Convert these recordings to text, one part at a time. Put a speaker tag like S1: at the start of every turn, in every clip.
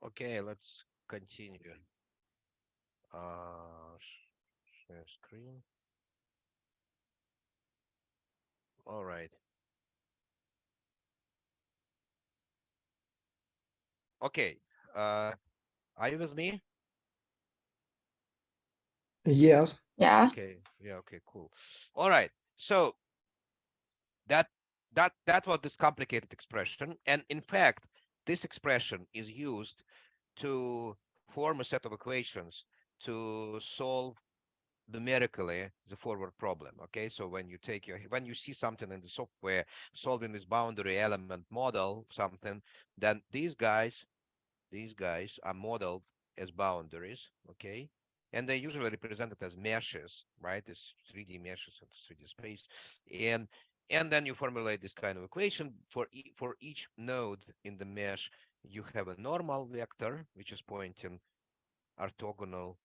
S1: Okay, let's continue. Share screen. All right. Okay. Uh, are you with me?
S2: Yes.
S3: Yeah.
S1: Okay. Yeah. Okay. Cool. All right. So that that was this complicated expression, and in fact, this expression is used to form a set of equations to solve numerically the forward problem. Okay, so when you see something in the software solving this boundary element model something, then these guys are modeled as boundaries. Okay, and they're usually represented as meshes, right? It's 3D meshes in 3D space, and and then you formulate this kind of equation for each node in the mesh. You have a normal vector which is pointing orthogonal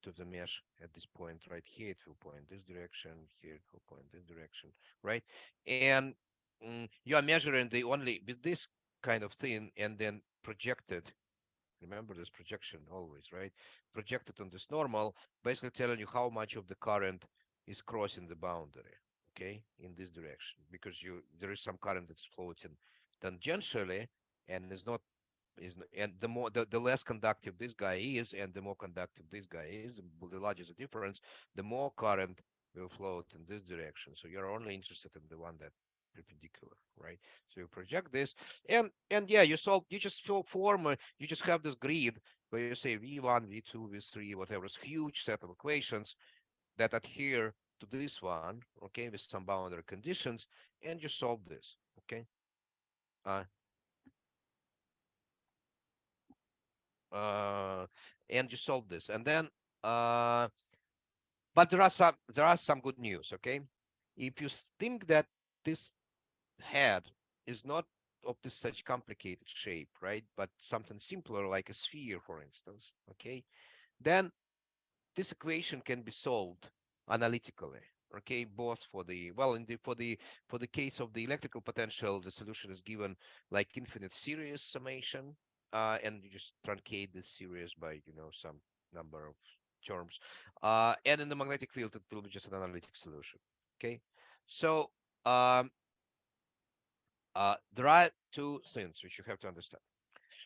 S1: to the mesh at this point right here. It will point this direction. Here it will point this direction, right? And you are measuring the only with this kind of thing, and then projected. Remember this projection always, right? Projected on this normal, basically telling you how much of the current is crossing the boundary, okay, in this direction, because there is some current that's floating tangentially and is not and the less conductive this guy is, and the more conductive this guy is, the larger the difference, the more current will float in this direction. So you're only interested in the one that perpendicular, right? So you project this, and yeah, you just form you just have this grid where you say v1, v2, v3, whatever. It's huge set of equations that adhere to this one, okay, with some boundary conditions, and you solve this, okay. uh uh, and you solve this, and then uh, but there are some good news. Okay, if you think that this head is not of this such complicated shape, right, but something simpler like a sphere, for instance, okay, then this equation can be solved analytically. Okay, both for the well in the for the case of the electrical potential, the solution is given like infinite series summation, and you just truncate this series by some number of terms, and in the magnetic field it will be just an analytic solution. Okay, so um, there are two things which you have to understand.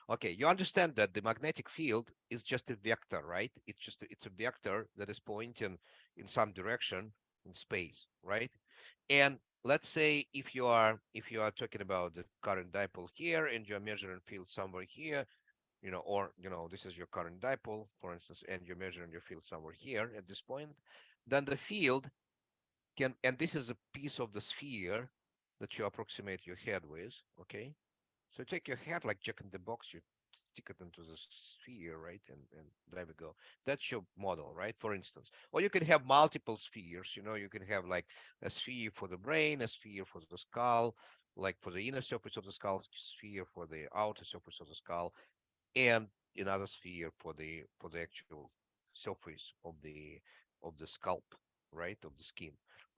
S1: Okay, you understand that the magnetic field is just a vector, right? It's a vector that is pointing in some direction in space, right? And let's say if you are talking about the current dipole here and you're measuring field somewhere here, or this is your current dipole, for instance, and you're measuring your field somewhere here at this point, then the field can, and this is a piece of the sphere that you approximate your head with, okay? So take your head like Jack in the Box, you stick it into the sphere, right? And there we go. That's your model, right? For instance. Or you can have multiple spheres, you can have like a sphere for the brain, a sphere for the skull, like for the inner surface of the skull, sphere for the outer surface of the skull, and another sphere for the actual surface of the scalp, right? Of the skin.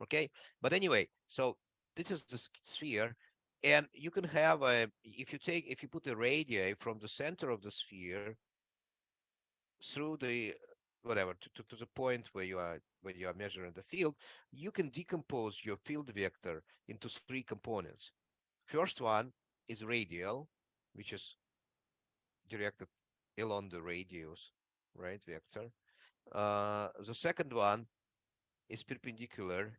S1: Okay. But anyway, so this is the sphere, and you can have if you put a radii from the center of the sphere through the whatever to the point where you are measuring the field, you can decompose your field vector into three components. First one is radial, which is directed along the radius, right, vector. The second one is perpendicular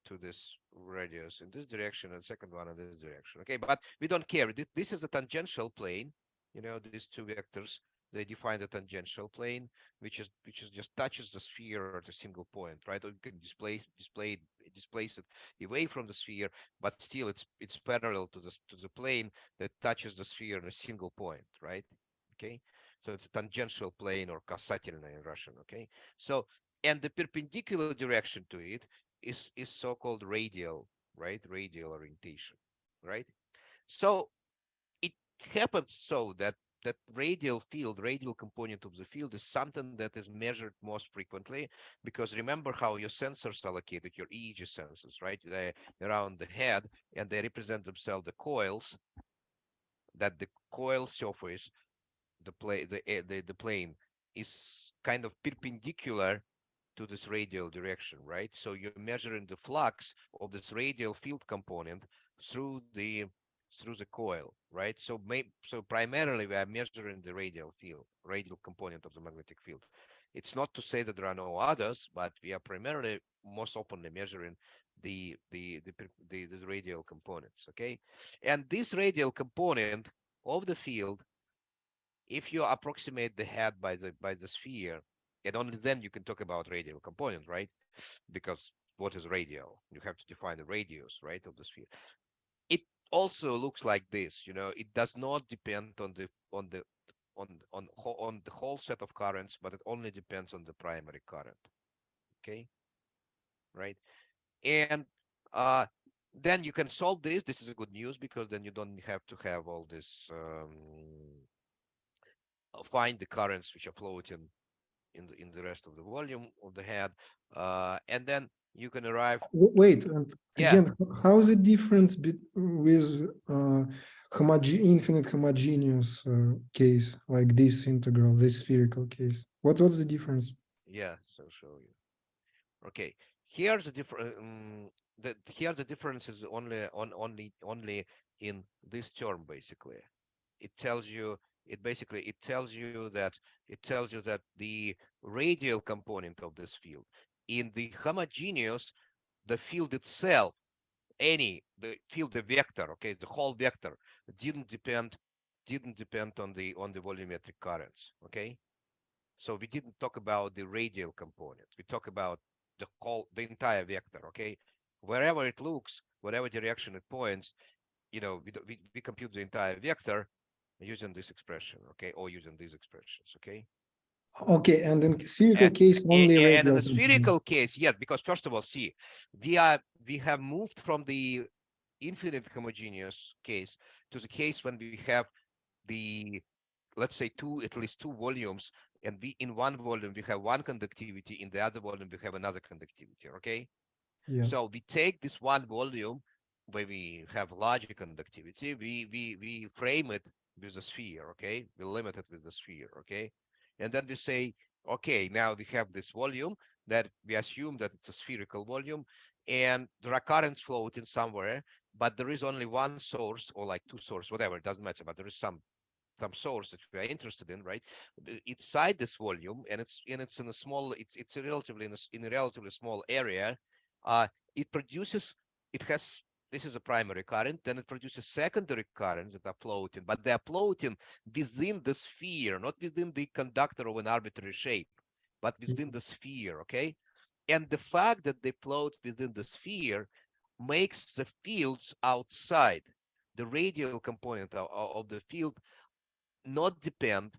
S1: to this radius in this direction, and second one in this direction. Okay, but we don't care. This is a tangential plane. These two vectors, they define the tangential plane, which is just touches the sphere at a single point, right? Or you can displace it away from the sphere, but still it's parallel to the plane that touches the sphere in a single point, right? Okay, so it's a tangential plane, or касательная in Russian. Okay, so and the perpendicular direction to it is so-called radial, right? Radial orientation, right? So it happens so that radial component of the field is something that is measured most frequently, because remember how your sensors are located, your EEG sensors, right? They're around the head, and they represent themselves the coils, that the coil surface the plane is kind of perpendicular to this radial direction, right? So you're measuring the flux of this radial field component through the coil, right? So primarily we are measuring the radial component of the magnetic field. It's not to say that there are no others, but we are primarily most often measuring the radial components, okay? And this radial component of the field, if you approximate the head by the sphere, and only then you can talk about radial component, right? Because what is radial? You have to define the radius, right, of the sphere. It also looks like this, it does not depend on the whole set of currents, but it only depends on the primary current. Okay, right? And uh then you can solve this. This is a good news because then you don't have to have all this find the currents which are floating in the rest of the volume of the head, and then you can arrive.
S2: Wait, and
S1: Yeah,
S2: again, how is it different with infinite homogeneous case like this integral, this spherical case? What's the difference?
S1: yeah. So show you. Okay, here's the difference. Here the difference is only in this term basically. It tells you it tells you that the radial component of this field in the homogeneous, the field itself, the field, the vector, okay, the whole vector didn't depend on the volumetric currents, okay. So we didn't talk about the radial component. We talk about the entire vector, okay. Wherever it looks, whatever direction it points, we compute the entire vector using this expression, okay, or using these expressions, okay.
S2: Okay, and in spherical
S1: And,
S2: case, only
S1: and in
S2: radial
S1: the
S2: component.
S1: spherical case, yes, because first of all, see, we have moved from the infinite homogeneous case to the case when we have the, let's say, at least two volumes, and we in one volume we have one conductivity, in the other volume we have another conductivity, okay.
S2: Yes.
S1: So we take this one volume where we have larger conductivity, we frame it with a sphere, okay, we limit it with the sphere, okay, and then we say, okay, now we have this volume that we assume that it's a spherical volume, and there are currents floating somewhere, but there is only one source, or like two sources, whatever, it doesn't matter, but there is some source that we are interested in, right? Inside this volume, and it's in a small, it's a relatively in a relatively small area. It produces, it has, this is a primary current, then it produces secondary currents that are floating, but they are floating within the sphere, not within the conductor of an arbitrary shape, but within the sphere, okay? And the fact that they float within the sphere makes the fields outside, the radial component of the field, not depend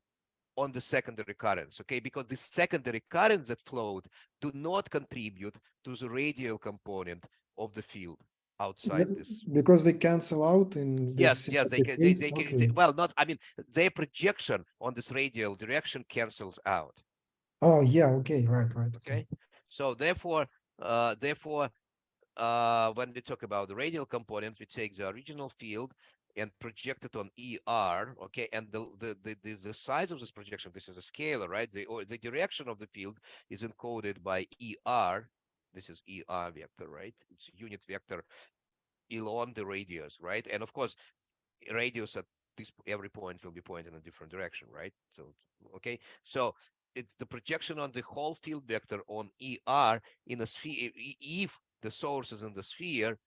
S1: on the secondary currents, okay? Because the secondary currents that float do not contribute to the radial component of the field outside this.
S2: Because they cancel out in this
S1: Yes, they
S2: symmetric
S1: can,
S2: case.
S1: they can,
S2: Okay.
S1: well, not, I mean, their projection on this radial direction cancels out,
S2: Oh, yeah. Okay. Right. Okay.
S1: okay? So therefore, when we talk about the radial component, we take the original field and project it on ER, okay, and the size of this projection, this is a scalar, right? The direction of the field is encoded by ER. This is ER vector, right? It's a unit vector along the radius, right? And of course, radius at every point will be pointing in a different direction, right? So okay, so it's the projection on the whole field vector on ER in a sphere. If the source is in the sphere,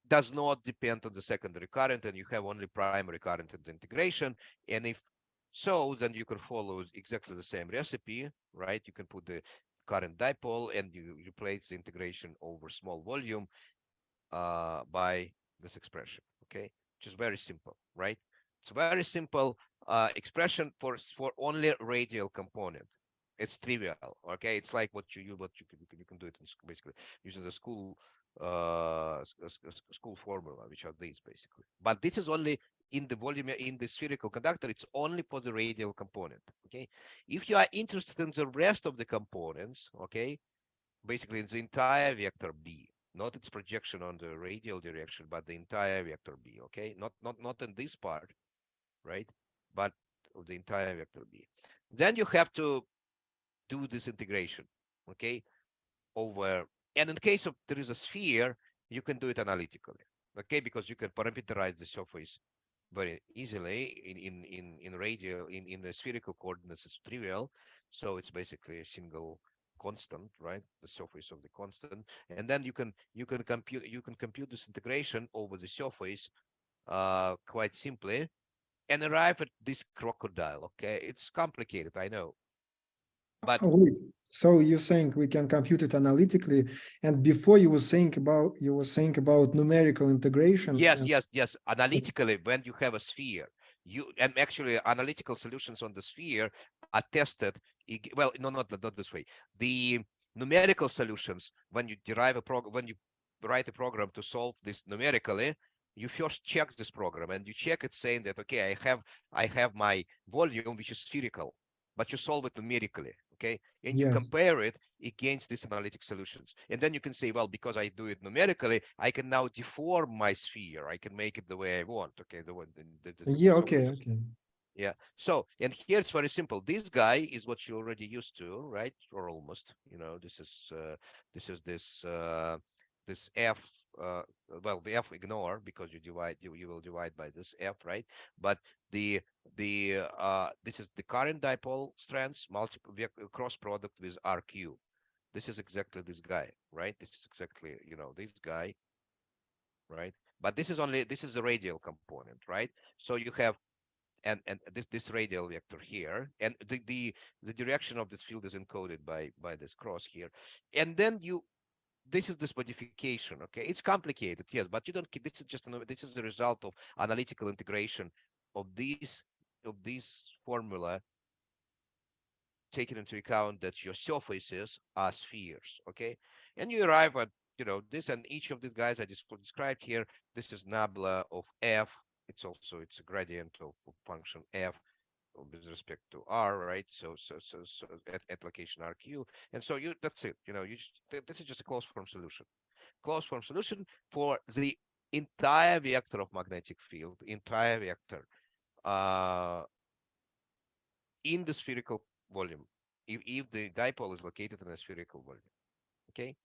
S1: does not depend on the secondary current, and you have only primary current in the integration. And if so, then you can follow exactly the same recipe, right? You can put the current dipole and you replace the integration over small volume by this expression, okay? Which is very simple, right? It's a very simple expression for only radial component. It's trivial, okay? It's like what you can do it in basically using the school formula, which are these basically. But this is only in the volume in the spherical conductor. It's only for the radial component, okay? If you are interested in the rest of the components, okay, basically in the entire vector B, not its projection on the radial direction, but the entire vector B, okay? Not in this part, right? But entire vector B. Then you have to do this integration, okay, over, and in case of there is a sphere, you can do it analytically, okay, because you can parameterize the surface very easily in radial in the spherical coordinates. It's trivial, so it's basically a single constant, right? The surface of the constant, and then you can compute this integration over the surface quite simply and arrive at this crocodile. Okay, it's complicated, I know, but
S2: Oh, wait. So you're saying we can compute it analytically, and before you were saying about numerical integration.
S1: yes, yes, yes. Analytically, when you have a sphere, you and actually analytical solutions on the sphere are tested. Well, no, not this way. The numerical solutions, when you derive a program, when you write a program to solve this numerically, you first check this program and you check it saying that okay, I have my volume which is spherical, but you solve it numerically, okay, and you
S2: Yes.
S1: compare it against these analytic solutions, and then you can say, well, because I do it numerically, I can now deform my sphere, I can make it the way I want, okay, the one
S2: Yeah.
S1: so
S2: Okay. Okay.
S1: yeah. So, and here it's very simple. This guy is what you're already used to, right? Or almost. This is this f. Well, the f ignore because you will divide by this f, right? But the this is the current dipole strengths multiple cross product with RQ. This is exactly this guy, right? This is exactly this guy, right? But this is the radial component, right? So you have and this radial vector here, and the direction of this field is encoded by this cross here, and then this is this modification. Okay, it's complicated, yes, but you don't. This is just this is the result of analytical integration of these formula, taking into account that your surfaces are spheres. Okay, and you arrive at this, and each of these guys I just described here. This is nabla of f. It's a gradient of function f with respect to r, right? So at location rq, and so that's it. This is just a closed form solution. Closed form solution for the entire vector of magnetic field, entire vector, uh, in the spherical volume, if the dipole is located in a spherical volume. Okay.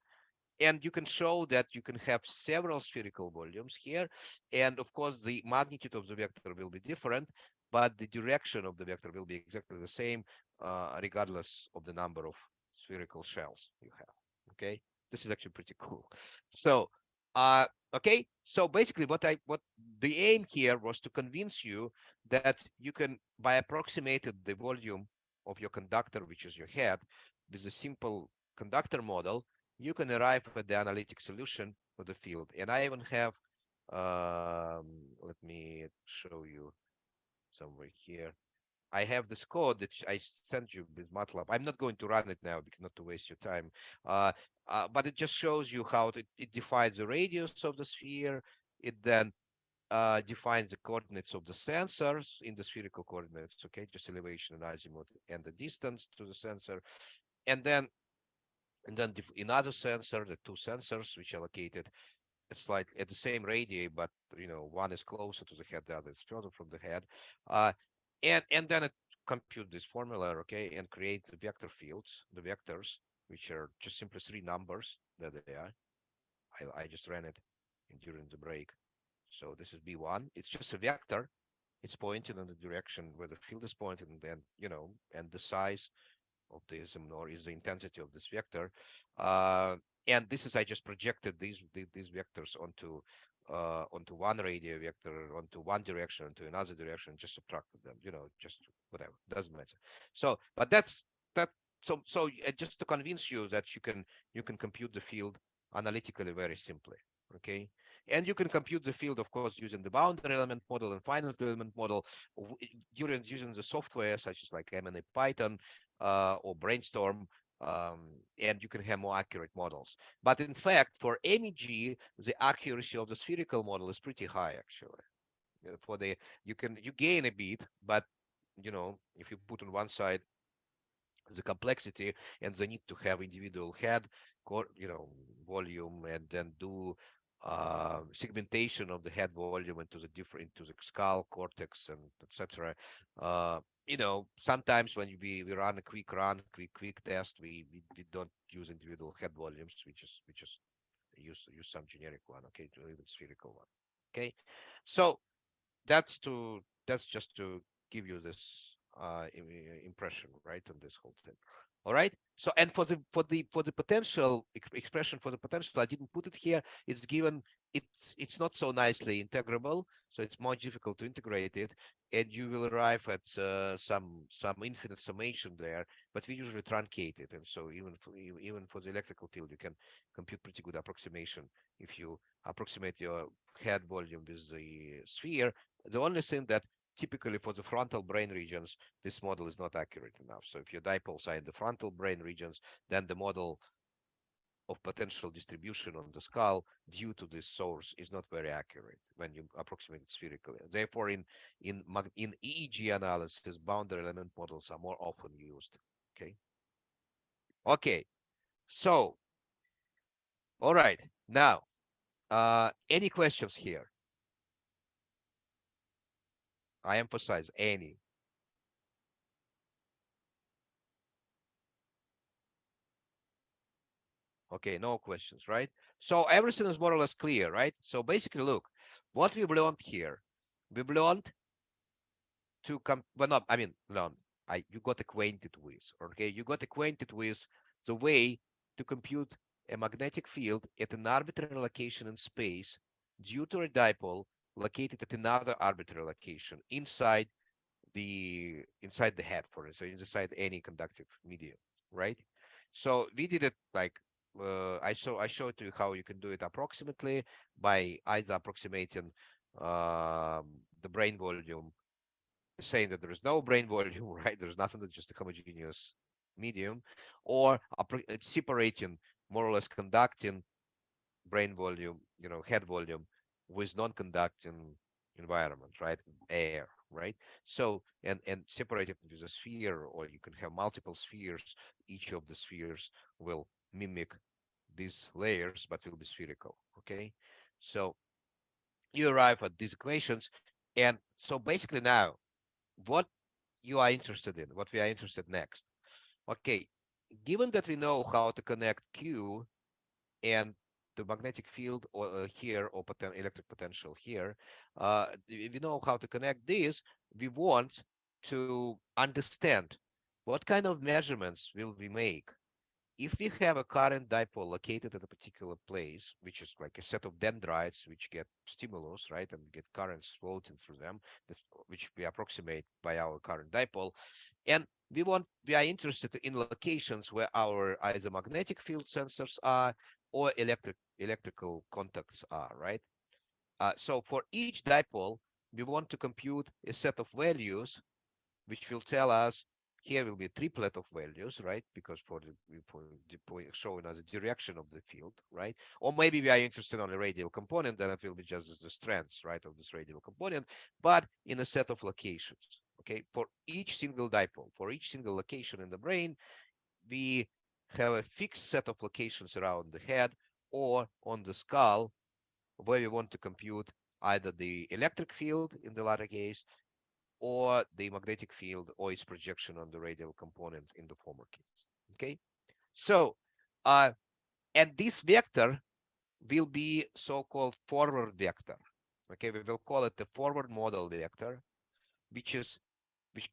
S1: And you can show that you can have several spherical volumes here. And of course, the magnitude of the vector will be different, but the direction of the vector will be exactly the same, regardless of the number of spherical shells you have. Okay, this is actually pretty cool. So, okay, so basically, what the aim here was to convince you that you can, by approximating the volume of your conductor, which is your head, with a simple conductor model, you can arrive at the analytic solution for the field. And I even have, let me show you somewhere here. I have this code that I sent you with MATLAB. I'm not going to run it now because not to waste your time. But it just shows you how it defines the radius of the sphere. It then defines the coordinates of the sensors in the spherical coordinates, okay, just elevation and azimuth and the distance to the sensor. And then another sensor, the two sensors which are located slightly at the same radii, but one is closer to the head, the other is further from the head. Uh, and then it compute this formula, okay, and create the vector fields, the vectors, which are just simply three numbers that they are. I just ran it during the break. So this is B1. It's just a vector. It's pointing in the direction where the field is pointing, and then and the size of the SMNOR is the intensity of this vector. And this is I just projected these vectors onto one radial vector, onto one direction, onto another direction, just subtracted them, just whatever, doesn't matter. So, but that's that. So just to convince you that you can compute the field analytically very simply, okay? And you can compute the field, of course, using the boundary element model and finite element model during using the software such as like MNA Python or Brainstorm, and you can have more accurate models. But in fact, for MEG, the accuracy of the spherical model is pretty high, actually. For the you gain a bit, but if you put on one side the complexity and the need to have individual head, volume, and then do segmentation of the head volume into the different into the skull, cortex, and etc. You know, sometimes when we run a quick test, we don't use individual head volumes. We just use some generic one, okay, to even spherical one. Okay, so that's just to give you this impression, right, on this whole thing. All right. So, and for the potential expression for the potential, I didn't put it here. It's given. It's not so nicely integrable, so it's more difficult to integrate it, and you will arrive at some infinite summation there. But we usually truncate it, and so even for the electrical field, you can compute pretty good approximation if you approximate your head volume with the sphere. The only thing that typically for the frontal brain regions, this model is not accurate enough. So if your dipoles are in the frontal brain regions, then the model of potential distribution on the skull due to this source is not very accurate when you approximate it spherically. Therefore, in EEG analysis, boundary element models are more often used. Okay. Okay. So, all right. Now, any questions here? I emphasize any. Okay, no questions, right? So everything is more or less clear, right? So basically, look, what we've learned here, we've learned to come, well, not, I mean, learn, you got acquainted with, okay? You got acquainted with the way to compute a magnetic field at an arbitrary location in space due to a dipole located at another arbitrary location inside the head, for instance, inside any conductive medium, right? So we did it like I showed you how you can do it approximately by either approximating the brain volume, saying that there is no brain volume, right? There's nothing, that's just a homogeneous medium, or it's separating more or less conducting brain volume, head volume with non-conducting environment, right? Air, right? So and separate it with a sphere, or you can have multiple spheres. Each of the spheres will mimic these layers, but will be spherical. Okay, so you arrive at these equations, and so basically now, what you are interested in, what we are interested next. Okay, given that we know how to connect Q and the magnetic field or here, or electric potential here, if we know how to connect these, we want to understand what kind of measurements will we make if we have a current dipole located at a particular place, which is like a set of dendrites which get stimulus, right, and get currents floating through them, which we approximate by our current dipole, and we are interested in locations where our either magnetic field sensors are or electrical contacts are, right? So for each dipole, we want to compute a set of values which will tell us here will be a triplet of values, right? Because for the point showing us the direction of the field, right? Or maybe we are interested on a radial component, then it will be just the strengths, right, of this radial component, but in a set of locations. Okay, for each single dipole, for each single location in the brain, we have a fixed set of locations around the head or on the skull where we want to compute either the electric field in the latter case or the magnetic field or its projection on the radial component in the former case. Okay, so and this vector will be so-called forward vector. Okay, we will call it the forward model vector, which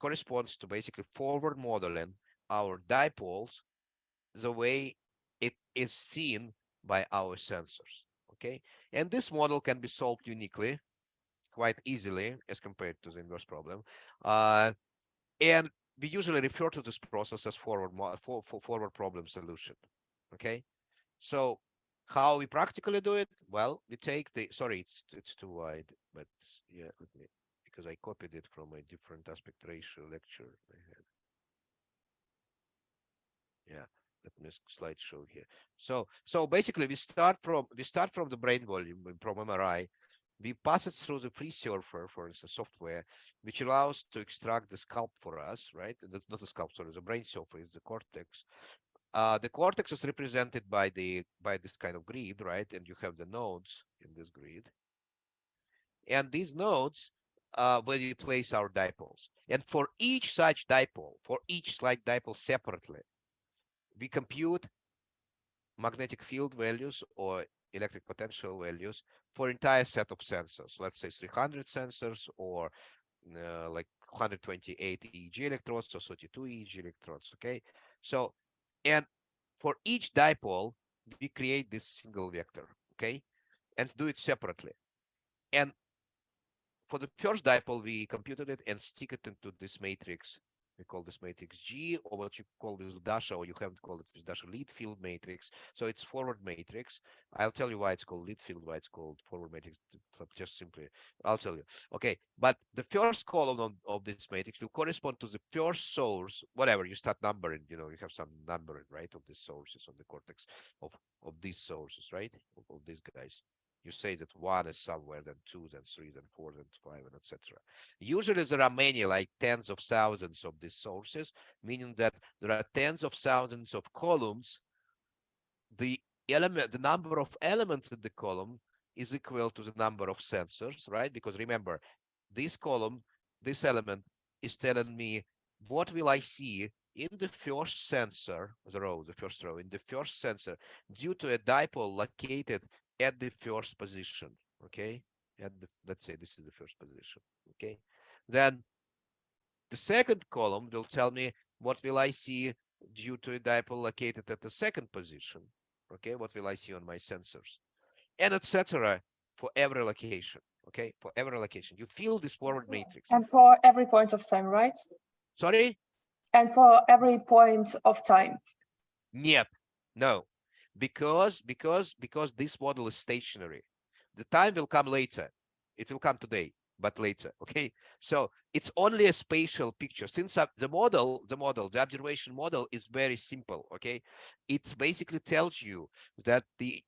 S1: corresponds to basically forward modeling our dipoles the way it is seen by our sensors. Okay, and this model can be solved uniquely quite easily as compared to the inverse problem. And we usually refer to this process as forward problem solution. Okay, so how we practically do it? Well, we take the sorry, it's too wide, but yeah, let me, because I copied it from a different aspect ratio lecture I had. Yeah, let me slideshow here. So basically we start from the brain volume from MRI. We pass it through the FreeSurfer, for instance, software, which allows to extract the scalp for us, right? That's not the scalp, sorry, the brain surface, the cortex. The cortex is represented by this kind of grid, right? And you have the nodes in this grid. And these nodes, where you place our dipoles. And for each such dipole, separately, we compute magnetic field values or electric potential values for entire set of sensors. Let's say 300 sensors, or like 128 EEG electrodes or 32 EEG electrodes. Okay, so, and for each dipole, we create this single vector. Okay, and do it separately. And for the first dipole, we computed it and stick it into this matrix. We call this matrix G, or what you call with Dasha, or you have to call it with Dasha lead field matrix. So it's forward matrix. I'll tell you why it's called lead field, why it's called forward matrix. Just simply, I'll tell you. Okay, but the first column of this matrix will correspond to the first source, whatever you start numbering. You have some numbering, right, of the sources on the cortex of these sources, right, of these guys. You say that one is somewhere, then two, then three, then four, then five, and etc. Usually there are many, like tens of thousands of these sources, meaning that there are tens of thousands of columns. The number of elements in the column is equal to the number of sensors, right? Because remember, this column, this element is telling me what will I see in the first sensor, the first row, in the first sensor, due to a dipole located at the first position. Okay, let's say this is the first position. Okay, then the second column will tell me what will I see due to a dipole located at the second position. Okay, what will I see on my sensors, and etc. for every location. Okay, for every location, you fill this forward matrix.
S3: And for every point of time, right?
S1: Sorry?
S3: And for every point of time.
S1: Нет, no, because this model is stationary. The time will come later. It will come today, but later. Okay, so it's only a spatial picture. Since the observation model is very simple. Okay, it basically tells you that it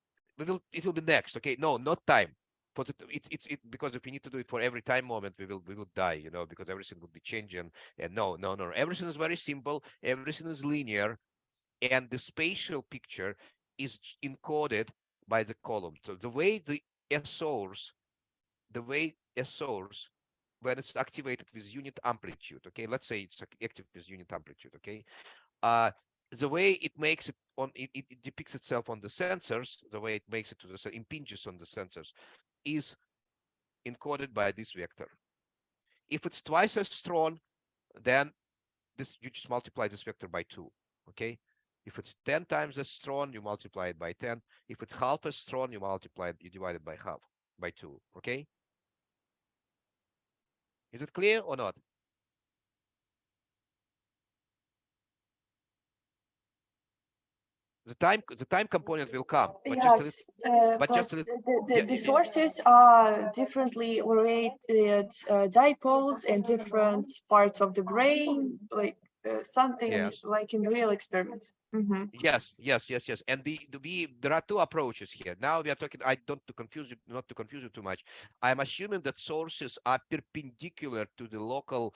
S1: will be next. Okay, no, not time. For because if we need to do it for every time moment, we will die. Because everything would be changing. And no, everything is very simple. Everything is linear. And the spatial picture is encoded by the column. So the way a source, when it's activated with unit amplitude, okay, let's say it's active with unit amplitude, okay, the way it makes it depicts itself on the sensors, the way it makes it to the impinges on the sensors, is encoded by this vector. If it's twice as strong, then you just multiply this vector by 2, okay? If it's 10 times as strong, you multiply it by 10. If it's half as strong, you divide it by half, by 2, okay? Is it clear or not? The time component will come, but
S3: yes, the sources are differently related dipoles in different parts of the brain, like something
S1: yes.
S3: like in real experiments. Mm-hmm.
S1: Yes. And there are two approaches here. Now we are talking. Not to confuse you too much. I'm assuming that sources are perpendicular to the local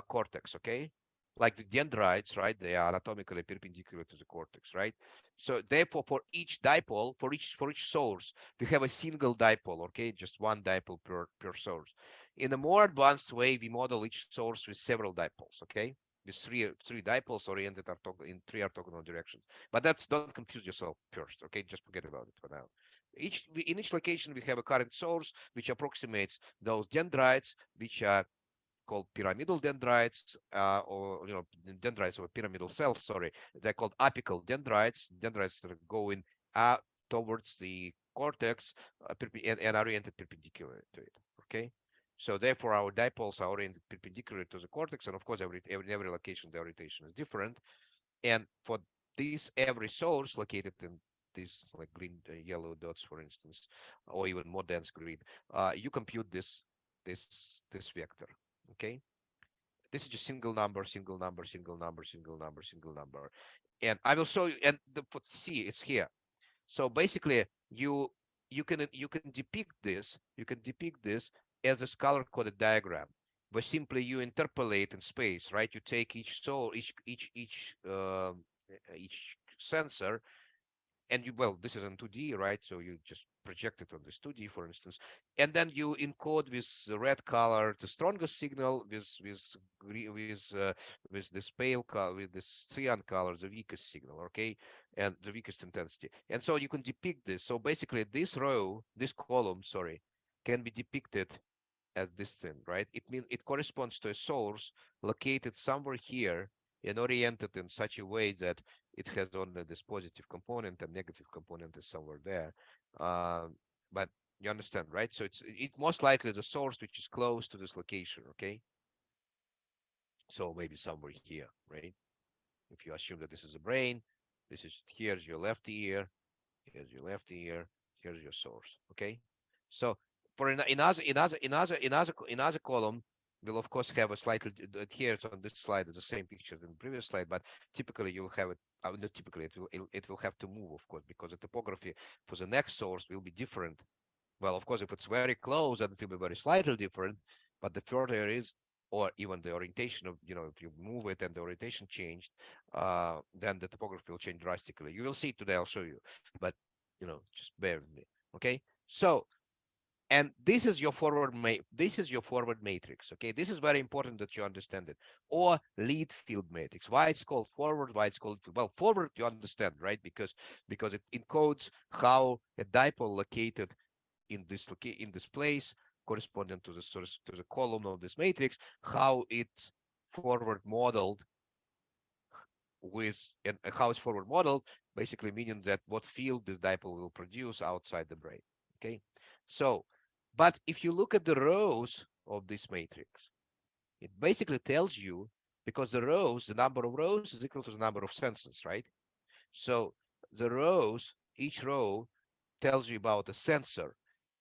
S1: cortex. Okay, like the dendrites, right? They are anatomically perpendicular to the cortex, right? So therefore, for each dipole, for each source, we have a single dipole. Okay, just one dipole per source. In a more advanced way, we model each source with several dipoles. Okay. With three dipoles oriented in 3 orthogonal directions. But don't confuse yourself first, okay? Just forget about it for now. In each location, we have a current source which approximates those dendrites, which are called pyramidal dendrites, or dendrites of a pyramidal cell. Sorry, they're called apical dendrites. Dendrites that are going towards the cortex and are oriented perpendicular to it. Okay. So therefore, our dipoles are oriented perpendicular to the cortex, and of course, every location, the orientation is different. And for every source located in these like green, yellow dots, for instance, or even more dense green, you compute this vector. Okay, this is just single number, and I will show you. And see, it's here. So basically, you can depict this. You can depict this as a color-coded diagram, where simply you interpolate in space, right? You take each each sensor. And you, well, this is in 2D, right? So you just project it on this 2D, for instance, and then you encode with the red color the strongest signal, with this pale color, with this cyan color, the weakest signal, okay, and the weakest intensity. And so you can depict this. So basically, this row, this column, sorry, can be depicted as this thing, right? It means it corresponds to a source located somewhere here and oriented in such a way that it has only this positive component and negative component is somewhere there. But you understand, right? So it's most likely the source which is close to this location, okay? So maybe somewhere here, right? If you assume that this is a brain, this is, here's your left ear, here's your left ear, here's your source, okay? So for another column, we'll of course have a slightly, here it's on this slide, it's the same picture than the previous slide, but typically you'll have it, not typically, it will have to move, of course, because the topography for the next source will be different. Well, of course, if it's very close, then it will be very slightly different, but the further it is, or even the orientation of, if you move it and the orientation changed, then the topography will change drastically. You will see it today, I'll show you, but, just bear with me, okay? So, and this is your forward matrix, okay? This is very important that you understand it, or lead field matrix. Why it's called forward, why it's called, well, forward, you understand, right? Because it encodes how a dipole located in this place corresponding to the source, to the column of this matrix, how it's forward modeled and how it's forward modeled, basically meaning that what field this dipole will produce outside the brain, okay? So, but if you look at the rows of this matrix, it basically tells you, because the number of rows is equal to the number of sensors, right? So the rows, each row tells you about a sensor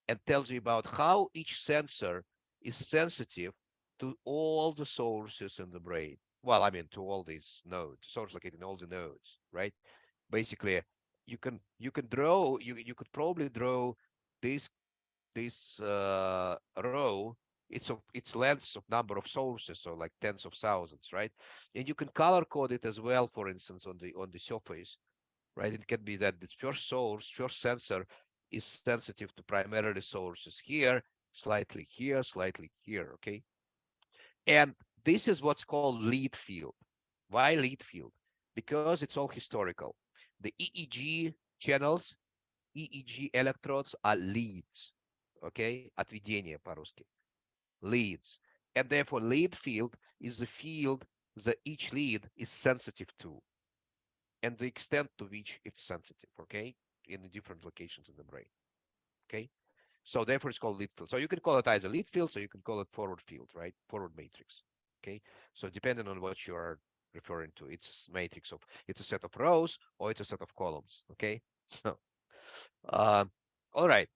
S1: and tells you about how each sensor is sensitive to all the sources in the brain. Well, I mean, to all these nodes, source located in all the nodes, right? Basically, you could probably draw this row. It's lengths of number of sources, so like tens of thousands, right? And you can color code it as well, for instance, on the surface, right? It can be that the first sensor is sensitive to primarily sources here, slightly here, okay? And this is what's called lead field. Why lead field? Because it's all historical. The EEG channels, EEG electrodes are leads, okay? Отведение по-русски. Leads. And therefore, lead field is the field that each lead is sensitive to, and the extent to which it's sensitive, okay, in the different locations in the brain, okay? So therefore, it's called lead field. So you can call it either lead field, so you can call it forward field, right? Forward matrix, okay? So depending on what you are referring to, it's a set of rows or it's a set of columns, okay? So, all right.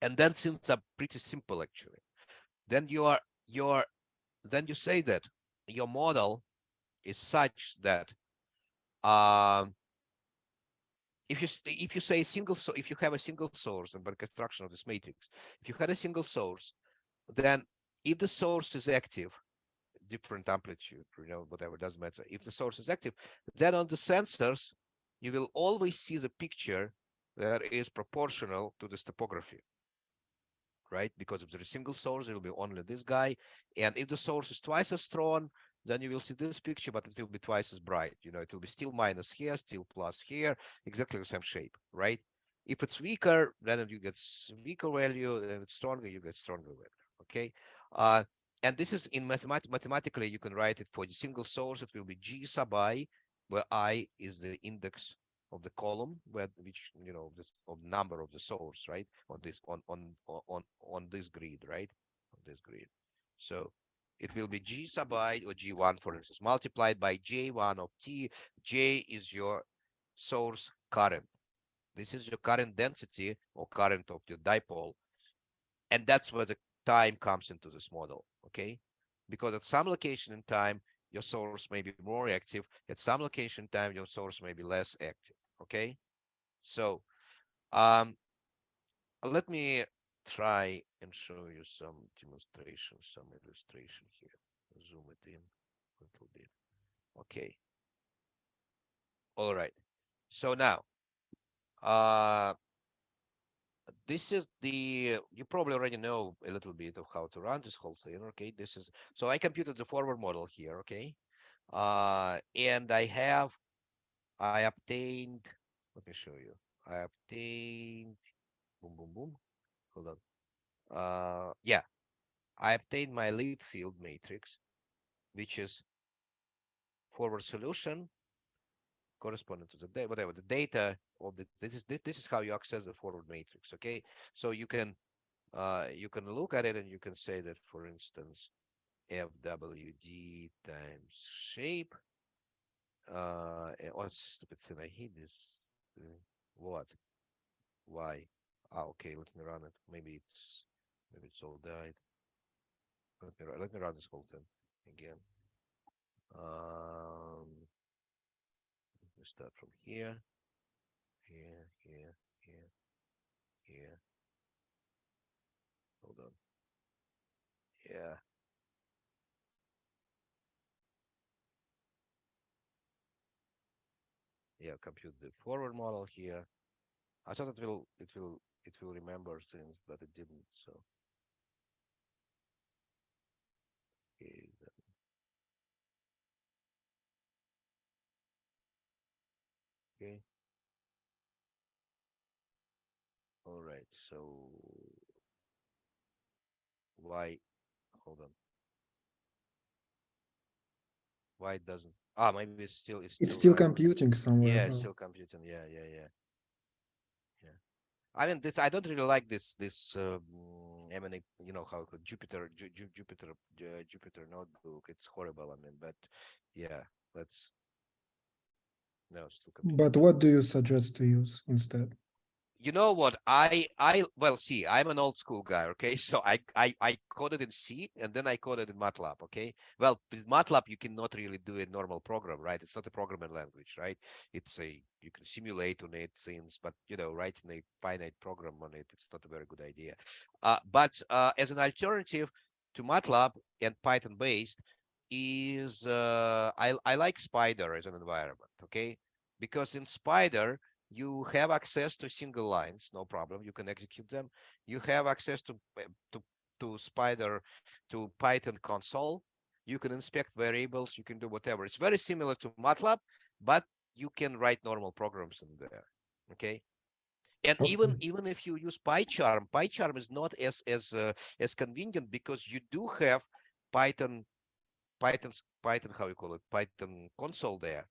S1: And then things are pretty simple, actually. Then then you say that your model is such that if you say if you have a single source and by construction of this matrix, if you had a single source, then if the source is active, different amplitude, whatever, doesn't matter. If the source is active, then on the sensors, you will always see the picture that is proportional to this topography, right? Because if there is a single source, it will be only this guy. And if the source is twice as strong, then you will see this picture, but it will be twice as bright. It will be still minus here, still plus here, exactly the same shape, right? If it's weaker, then you get weaker value, and if it's stronger, you get stronger value, okay? And this is in mathematically, you can write it for the single source, it will be G sub I, where I is the index of the column, which of number of the source, right? On this grid, right? On this grid. So it will be G sub I or G1, for instance, multiplied by J1 of T. J is your source current. This is your current density or current of your dipole. And that's where the time comes into this model, okay? Because at some location in time, your source may be more active. At some location in time, your source may be less active, okay? So let me try and show you some demonstration, some illustration here. Zoom it in a little bit. Okay. All right. So now, this is you probably already know a little bit of how to run this whole thing. Okay, so I computed the forward model here. Okay, and I obtained. Let me show you. I obtained. Boom, boom, boom. Hold on. Yeah, I obtained my lead field matrix, which is forward solution corresponding to the data, whatever the data of this is how you access the forward matrix. Okay, so you can look at it and you can say that, for instance, FWD times shape. What stupid thing I hit this? What? Why? Okay. Let me run it. Maybe it's all died. Let me run this whole thing again. Let me start from here, here, here, here, here. Hold on. Yeah. Yeah, compute the forward model here. I thought it will remember things, but it didn't. So okay, okay. All right. So why? Hold on. Why it doesn't? Maybe it's
S2: It's
S1: still
S2: still
S1: running.
S2: computing somewhere.
S1: Yeah,
S2: huh?
S1: it's still computing. Yeah, yeah, yeah, yeah. I mean, I don't really like this M&A, you know how Jupyter Jupyter notebook. It's horrible. I mean, but yeah, let's no, it's still computing.
S2: But what do you suggest to use instead?
S1: You know what? Well, see, I'm an old school guy. Okay, so I coded in C and then I coded in MATLAB. Okay, well, with MATLAB you cannot really do a normal program, right? It's not a programming language, right? You can simulate on it things, but writing a finite program on it, it's not a very good idea. But as an alternative to MATLAB and Python based is I like Spider as an environment. Okay, because in Spider you have access to single lines, no problem. You can execute them. You have access to Spider, to Python console. You can inspect variables. You can do whatever. It's very similar to MATLAB, but you can write normal programs in there. Okay. And
S2: Okay.
S1: even if you use PyCharm is not as convenient because you do have Python Python, how you call it, Python console there,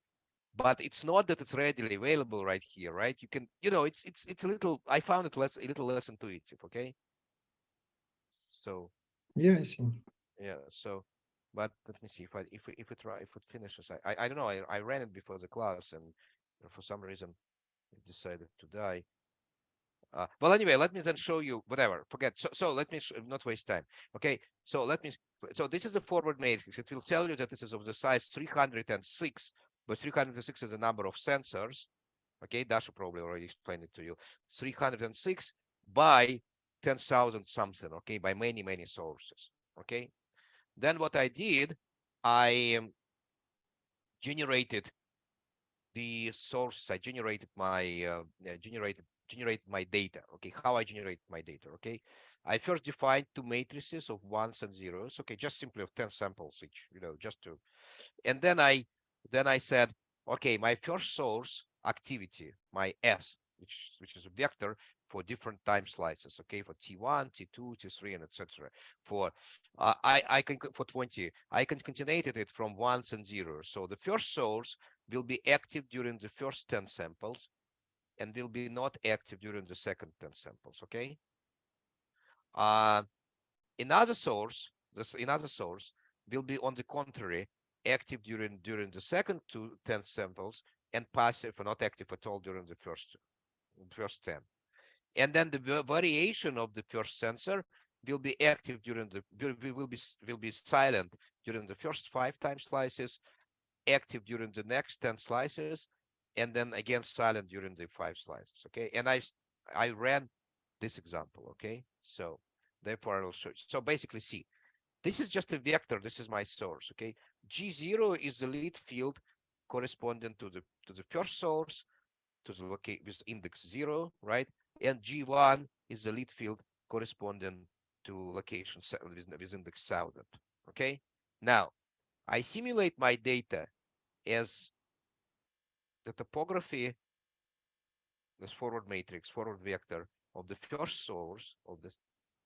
S1: but it's not that it's readily available right here, right? You can, it's a little. I found it a little less intuitive. Okay, so
S2: Yeah, I see.
S1: yeah, so, but let me see if it finishes. I don't know. I ran it before the class, and for some reason it decided to die. Well, anyway, let me then show you whatever. Forget. So let me not waste time. Okay. So So this is the forward matrix. It will tell you that this is of the size 306, but 306 is the number of sensors. Okay, Dasha probably already explained it to you. 306 by 10,000 something. Okay, by many sources. Okay. Then what I did, I generated the sources. I generated my generated my data. Okay, how I generate my data. Okay, I first defined two matrices of ones and zeros. Okay, just simply of 10 samples each. Just to, and then I said, okay, my first source activity, my S, which is a vector for different time slices. Okay, for T1, T2, T3, and etc. For I can for 20, I can concatenate it from ones and zeros. So the first source will be active during the first 10 samples and will be not active during the second 10 samples. Okay. Uh, another source will be on the contrary active during the second 10 samples and passive or not active at all during the first 10. And then the variation of the first sensor will be active during the will be silent during the first 5 time slices, active during the next 10 slices, and then again silent during the 5 slices. Okay, and I ran this example. Okay, so therefore I'll show you. So basically, see, this is just a vector. This is my source. Okay, G0 is the lead field corresponding to the first source, to the locate with index 0, right? And G1 is the lead field corresponding to location with index 1000. Okay. Now I simulate my data as the topography, this forward matrix, forward vector of the first source of this,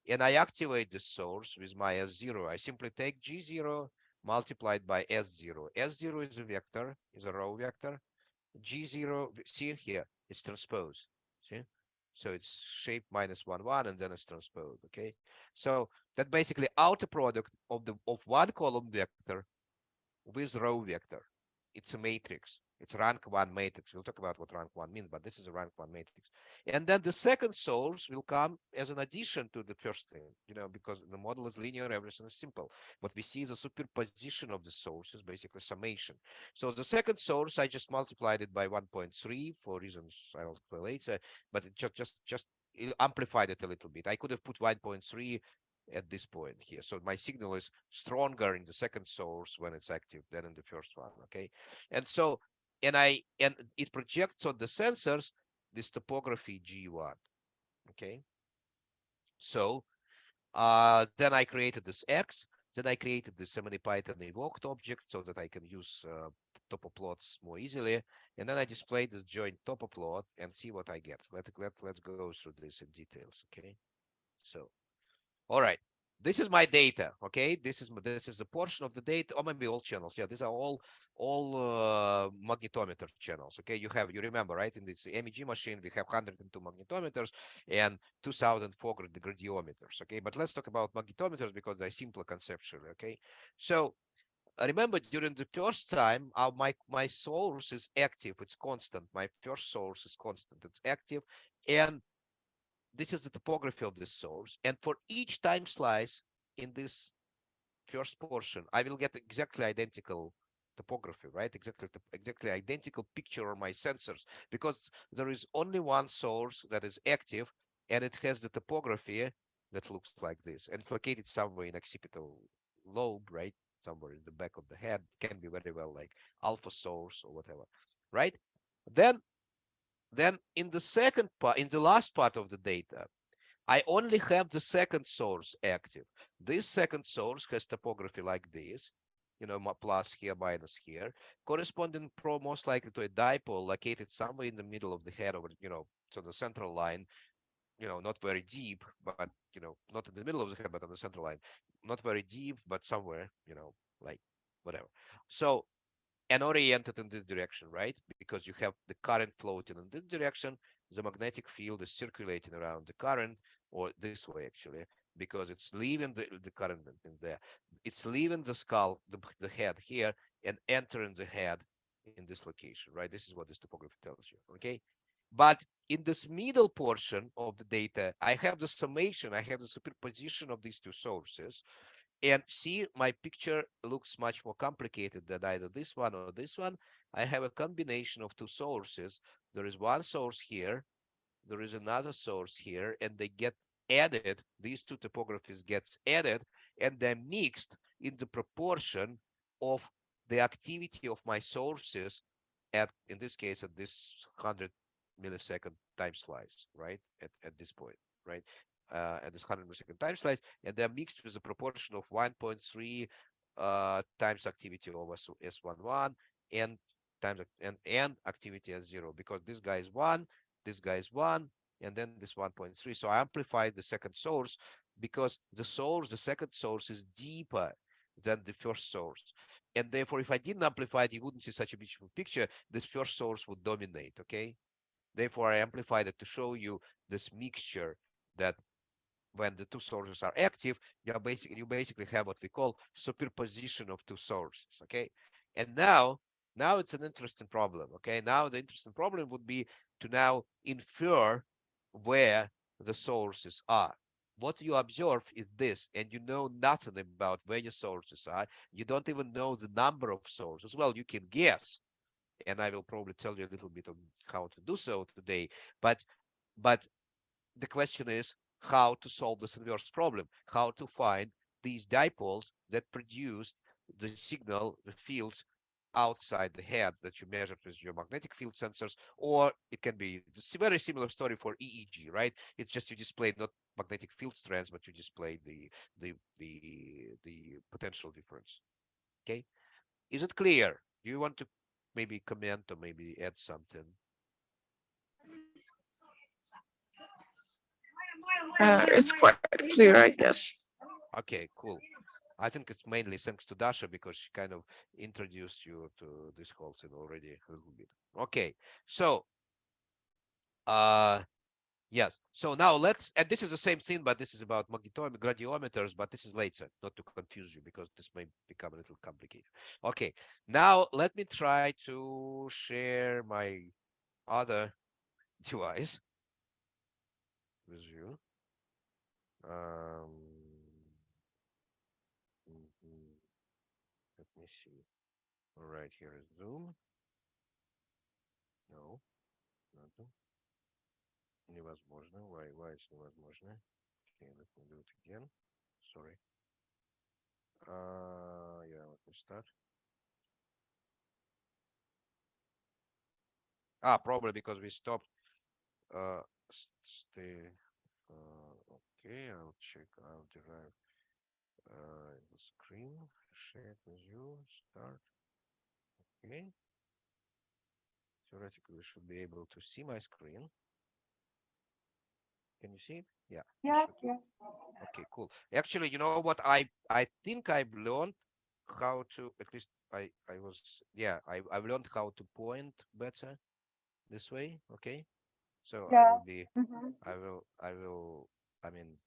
S1: and I activate the source with my S0. I simply take G0 multiplied by S0. S0 is a vector, is a row vector. G0, see here, it's transpose. See? So it's shape minus 1, 1, and then it's transpose. Okay. So that basically outer product of one column vector with row vector. It's a matrix. It's rank 1 matrix. We'll talk about what rank 1 means, but this is a rank 1 matrix. And then the second source will come as an addition to the first thing, because the model is linear, everything is simple. What we see is a superposition of the sources, basically summation. So the second source, I just multiplied it by 1.3 for reasons I'll explain later, but it just amplified it a little bit. I could have put 1.3 at this point here. So my signal is stronger in the second source when it's active than in the first one. Okay. And so, and it projects on the sensors this topography G1. Okay. So then I created this X, then I created this SemanyPython evoked object so that I can use topoplots more easily. And then I displayed the joint topoplot and see what I get. Let's go through this in details. Okay. So all right, this is my data. Okay, this is a portion of the data, or maybe all channels. Yeah, these are all magnetometer channels. Okay, you remember, right? In this MEG machine, we have 102 magnetometers and 2004 gradiometers. Okay, but let's talk about magnetometers because they're simpler conceptually. Okay, so remember during the first time, my source is active. It's constant. My first source is constant. It's active, and this is the topography of this source. And for each time slice in this first portion, I will get exactly identical topography, right? Exactly identical picture of my sensors, because there is only one source that is active and it has the topography that looks like this. And it's located somewhere in occipital lobe, right? Somewhere in the back of the head, can be very well like alpha source or whatever, right? Then in the second part, in the last part of the data, I only have the second source active. This second source has topography like this, plus here, minus here, corresponding most likely to a dipole located somewhere in the middle of the head over, so the central line, not very deep, but, not in the middle of the head, but on the central line, not very deep, but somewhere, like whatever. So, and oriented in this direction, right? Because you have the current floating in this direction, the magnetic field is circulating around the current, or this way actually, because it's leaving the current in there. It's leaving the skull, the head here, and entering the head in this location, right? This is what this topography tells you, okay? But in this middle portion of the data, I have the summation, I have the superposition of these two sources. And see, my picture looks much more complicated than either this one or this one. I have a combination of two sources. There is one source here, there is another source here, and they get added. These two topographies gets added, and they're mixed in the proportion of the activity of my sources in this case, at this 100 millisecond time slice, right? At this point, right? At this 100 millisecond time slice, and they're mixed with a proportion of 1.3 times activity over S11 and times and activity at 0, because this guy is 1, this guy is 1, and then this 1.3. So I amplified the second source because the second source is deeper than the first source. And therefore, if I didn't amplify it, you wouldn't see such a beautiful picture. This first source would dominate, okay? Therefore, I amplified it to show you this mixture that when the two sources are active, you basically have what we call superposition of two sources, okay? And now it's an interesting problem, okay? Now the interesting problem would be to now infer where the sources are. What you observe is this, and you know nothing about where your sources are. You don't even know the number of sources. Well, you can guess, and I will probably tell you a little bit on how to do so today. But the question is how to solve this inverse problem, how to find these dipoles that produce the signal, the fields outside the head that you measured with your magnetic field sensors, or it can be a very similar story for EEG, right? It's just you displayed not magnetic field strands, but you displayed the potential difference. Okay, is it clear? Do you want to maybe comment or maybe add something?
S4: It's quite clear, I guess.
S1: Okay, cool. I think it's mainly thanks to Dasha because she kind of introduced you to this whole thing already a little bit. Okay, so yes. So now let's, and this is the same thing, but this is about magnetometer gradiometers, but this is later, not to confuse you because this may become a little complicated. Okay, now let me try to share my other device with you. Let me see. All right, here is Zoom. No, not невозможно. Why it's невозможно? Okay, let me do it again. Sorry. Yeah, let me start. Probably because we stopped. Stay. Okay, I'll check. I'll derive the screen. Share it with you. Start. Okay. Theoretically, we should be able to see my screen. Can you see it? Yeah.
S3: Yes, yes.
S1: Okay, cool. Actually, you know what? I think I've learned how to, at least I've learned how to point better this way. Okay. So I
S3: Yeah.
S1: will be,
S3: Mhm.
S1: I mean,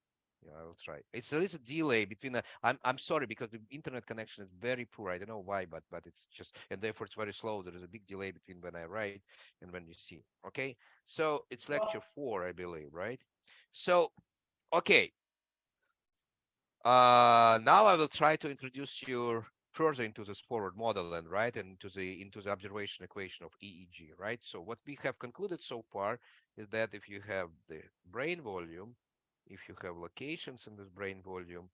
S1: yeah, I will try. There is a delay between I'm sorry because the internet connection is very poor. I don't know why, but it's just, and therefore it's very slow. There is a big delay between when I write and when you see. Okay. So it's lecture 4, I believe, right? So, okay. Now I will try to introduce you further into this forward model and right into the observation equation of EEG, right? So what we have concluded so far is that if you have the brain volume, if you have locations in this brain volume,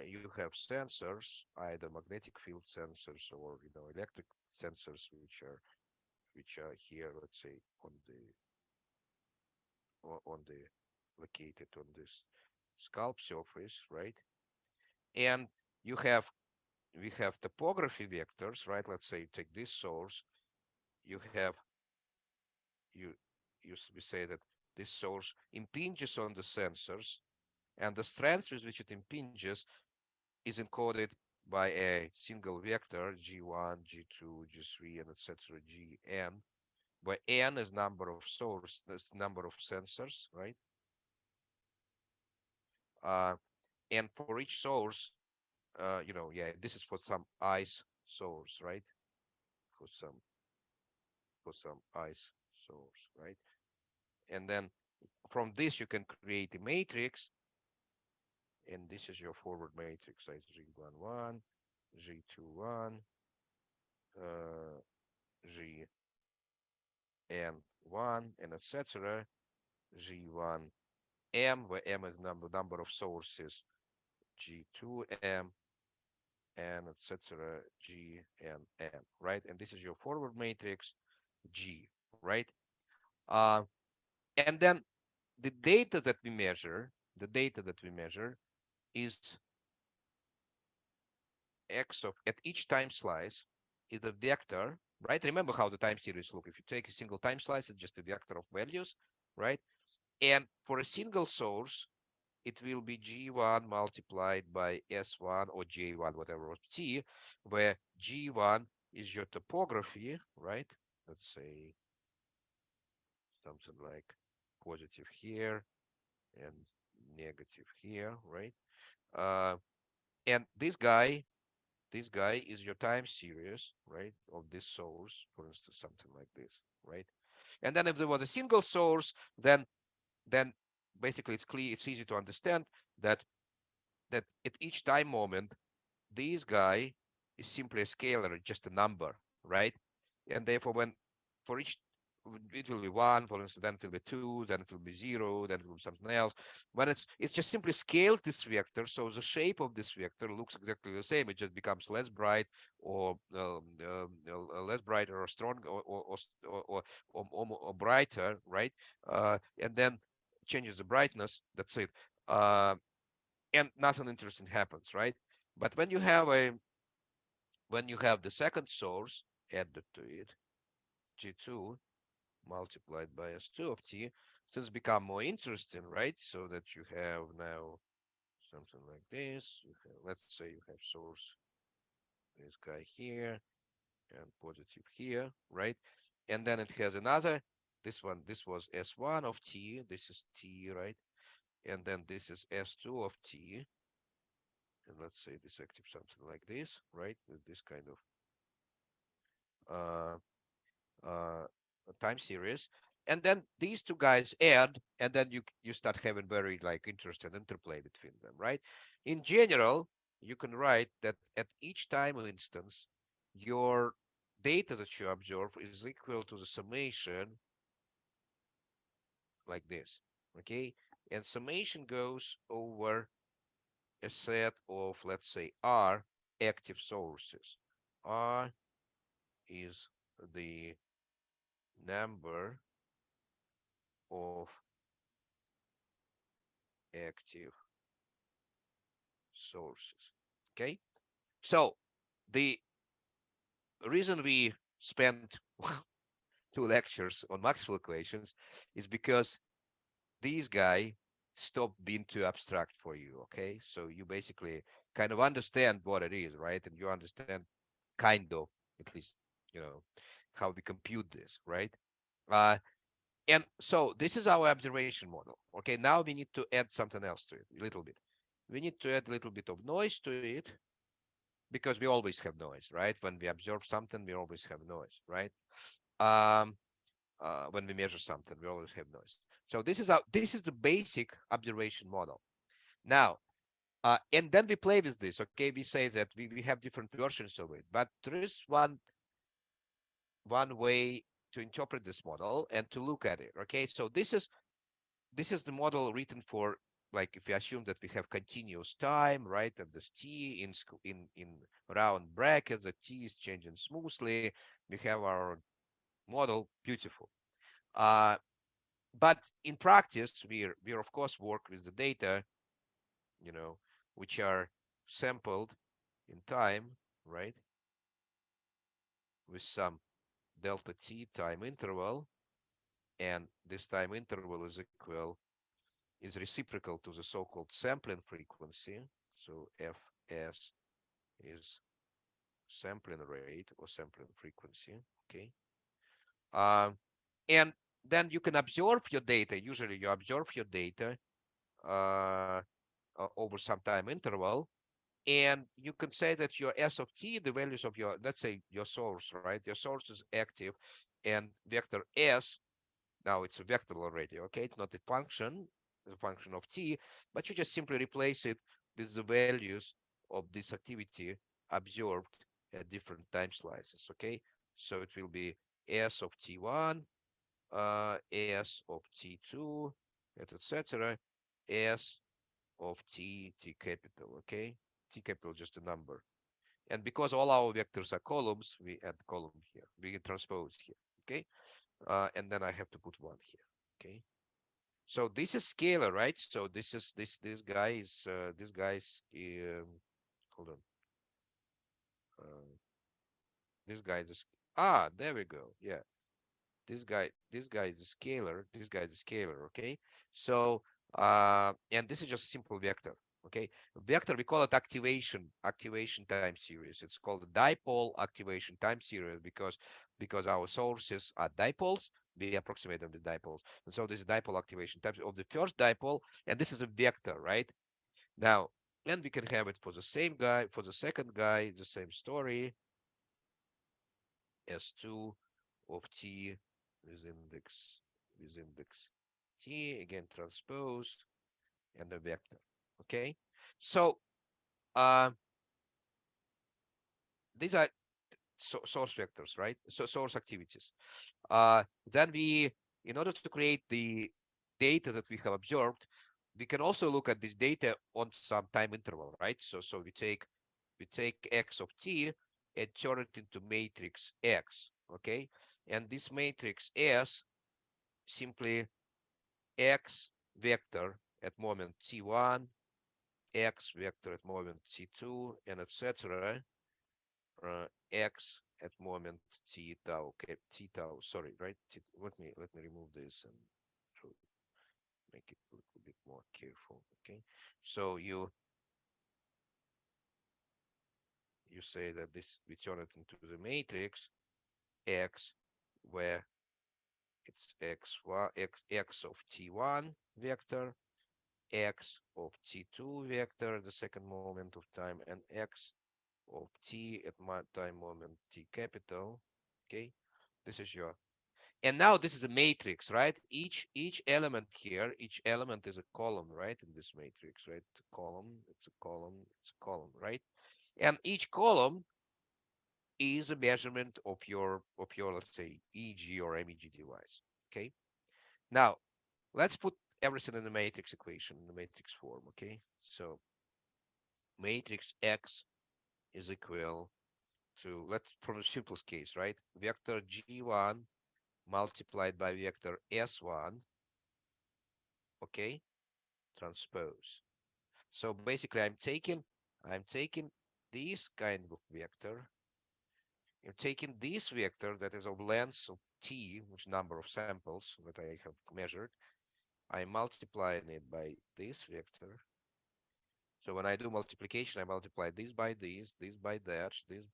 S1: you have sensors, either magnetic field sensors or electric sensors, which are here, let's say on the located on this scalp surface, right? And you have we have topography vectors, right? Let's say you take this source, you have you we say that this source impinges on the sensors, and the strength with which it impinges is encoded by a single vector g1, g2, g3, and etc. gn, where n is number of source, that's number of sensors, right? And for each source, this is for some ice source, right? For some ice source, right? And then from this, you can create a matrix. And this is your forward matrix, like G11, G21, GN1, and etc. G1M, where M is number of sources, G2M, and etc. GNN, right? And this is your forward matrix, G, right? And then the data that we measure is x of at each time slice is a vector, right? Remember how the time series look. If you take a single time slice, it's just a vector of values, right? And for a single source, it will be G1 multiplied by S1 or J1, whatever, or T, where G1 is your topography, right? Let's say something like positive here and negative here, right? And this guy is your time series, right, of this source, for instance, something like this, right? And then if there was a single source, then basically it's clear, it's easy to understand that at each time moment, this guy is simply a scalar, just a number, right? And therefore, it will be 1, for instance, then it will be 2, then it will be 0, then it will be something else. When it's just simply scaled this vector, so the shape of this vector looks exactly the same. It just becomes less bright or less bright or strong or brighter, right? And then changes the brightness. That's it. And nothing interesting happens, right? But when you have the second source added to it, G2 multiplied by S2 of T, things become more interesting, right? So that you have now something like this. You have, let's say you have source, this guy here, and positive here, right? And then it has another, this was S1 of T, this is T, right? And then this is S2 of T. And let's say this active something like this, right? With this kind of time series. And then these two guys add, and then you start having very like interesting interplay between them, right? In general, you can write that at each time instance, your data that you observe is equal to the summation like this, okay? And summation goes over a set of, let's say, R active sources. R is the number of active sources. Okay, so the reason we spent 2 lectures on Maxwell equations is because these guy stopped being too abstract for you. Okay, so you basically kind of understand what it is, right? And you understand kind of, at least, you know, how we compute this, right? And so this is our observation model. Okay, now we need to add something else to it a little bit. We need to add a little bit of noise to it because we always have noise, right? When we observe something, we always have noise, right? When we measure something, we always have noise. So this is the basic observation model. Now, and then we play with this. Okay, we say that we have different versions of it, but there is one way to interpret this model and to look at it. Okay, so this is the model written for, like, if we assume that we have continuous time, right, and this t in round brackets, the t is changing smoothly, we have our model, beautiful. But in practice, we're of course work with the data, you know, which are sampled in time, right, with some delta t time interval, and this time interval is reciprocal to the so-called sampling frequency. So Fs is sampling rate or sampling frequency. Okay. And then you can observe your data. Usually you observe your data over some time interval. And you can say that your S of t, the values of your, let's say your source, right? Your source is active, and vector S, now it's a vector already, okay? It's not a function, it's a function of t, but you just simply replace it with the values of this activity observed at different time slices, okay? So it will be S of t1, S of t2, etc. S of t capital, okay? T capital is just a number. And because all our vectors are columns, we add column here. We can transpose here, okay? And then I have to put 1 here, okay? So this is scalar, right? So this is this guy is hold on. This guy is there we go. Yeah. This guy is a scalar, this guy is a scalar, okay? So and this is just a simple vector, okay? Vector, we call it activation time series. It's called the dipole activation time series because our sources are dipoles, we approximate them with dipoles. And so this is dipole activation time of the first dipole, and this is a vector, right? Now, and we can have it for the same guy, for the second guy, the same story. S2 of t with index t, again transpose, and a vector. Okay, so these are source vectors, right? So source activities. Then we, in order to create the data that we have observed, we can also look at this data on some time interval, right? So we take x of t and turn it into matrix X, okay? And this matrix S simply X vector at moment t1, X vector at moment t2, and etc. X at moment t tau, okay, t tau, sorry, right? Let me remove this and make it a little bit more careful, okay? So you say that this, we turn it into the matrix X, where it's x of t1 vector, x of t2 vector at the second moment of time, and x of t at my time moment t capital. Okay, this is your, and now this is a matrix, right? Each element here, each element is a column, right? In this matrix, right? It's a column, it's a column, it's a column, right? And each column is a measurement of your let's say EEG or MEG device. Okay. Now let's put everything in the matrix equation, in the matrix form. Okay. So matrix X is equal to, let's, from the simplest case, right? Vector G1 multiplied by vector S1. Okay. Transpose. So basically I'm taking this kind of vector. I'm taking this vector that is of length of t, which number of samples that I have measured. I'm multiplying it by this vector. So when I do multiplication, I multiply this by this by that, this,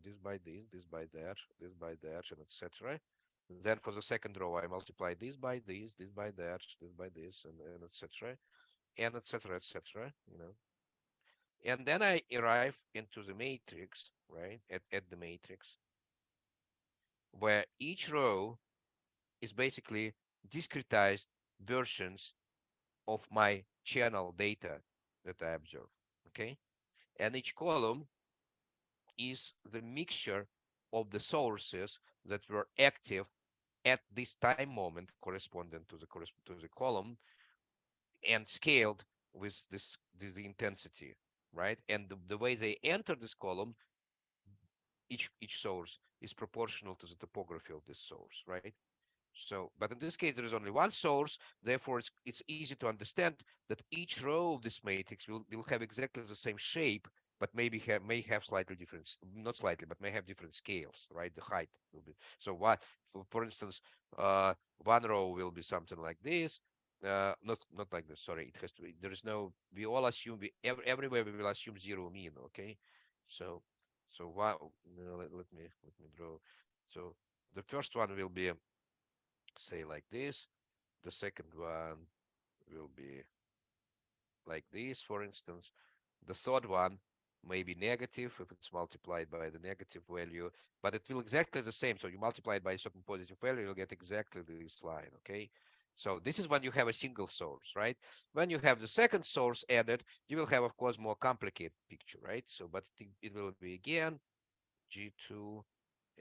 S1: this by this by that, this by that, and etc. Then for the second row, I multiply this by this by that, this by this, and etc. And etc. etc. And then I arrive into the matrix, right? At the matrix, where each row is basically discretized versions of my channel data that I observe. Okay. And each column is the mixture of the sources that were active at this time moment corresponding to the column and scaled with the intensity, right? And the way they enter this column, each source is proportional to the topography of this source, right? So, but in this case, there is only one source. Therefore, it's easy to understand that each row of this matrix will have exactly the same shape, but may have slightly different, not slightly, but may have different scales, right? The height will be. So, what, for instance, one row will be something like this. Not like this. Sorry, it has to be. There is no. We all assume everywhere we will assume zero mean. Okay, so wow. Let me draw. So the first one will be, say, like this. The second one will be like this, for instance. The third one may be negative if it's multiplied by the negative value, but it will exactly the same. So you multiply it by a certain positive value, you'll get exactly this line, okay? So this is when you have a single source, right? When you have the second source added, you will have, of course, more complicated picture, right? So, but it will be again G2,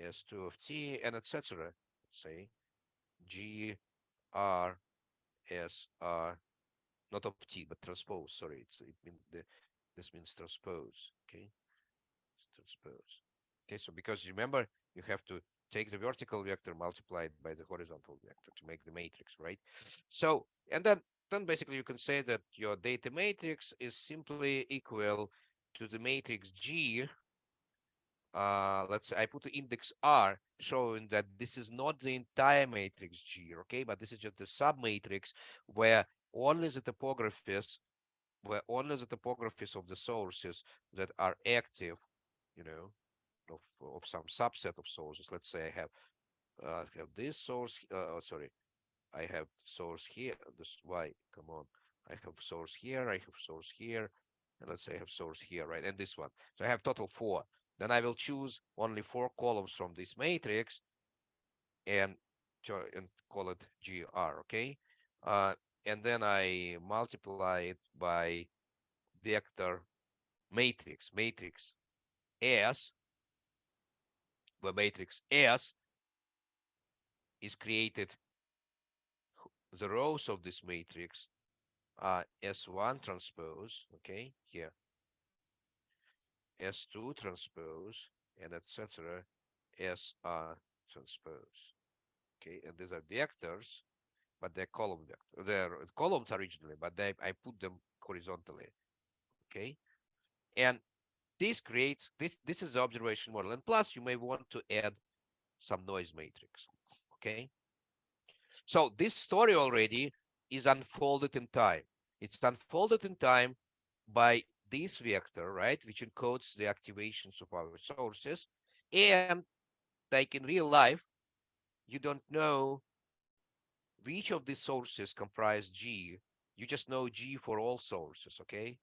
S1: S2 of T, and etc. Say G R S R, not of T, but transpose. Sorry, this means transpose. Okay, it's transpose. Okay, so because remember, you have to take the vertical vector multiplied by the horizontal vector to make the matrix, right? So, and then basically you can say that your data matrix is simply equal to the matrix G. Let's say I put the index R, showing that this is not the entire matrix G, okay, but this is just the submatrix where only the topographies of the sources that are active, of some subset of sources. Let's say I have this source. Sorry, I have source here. This Y. Come on, I have source here. I have source here, and let's say I have source here, right? And this one. So I have total 4. Then I will choose only 4 columns from this matrix and call it GR, okay? And then I multiply it by vector matrix S, where matrix S is created, the rows of this matrix are S1 transpose, okay, here, S2 transpose, and etc. SR transpose, okay, and these are vectors, but they're column vector. They're columns originally, but I put them horizontally, okay, and this creates this is the observation model, and plus you may want to add some noise matrix, okay. So this story already is unfolded in time. It's unfolded in time by this vector, right, which encodes the activations of our sources. And like in real life, you don't know which of these sources comprise G. You just know G for all sources, okay?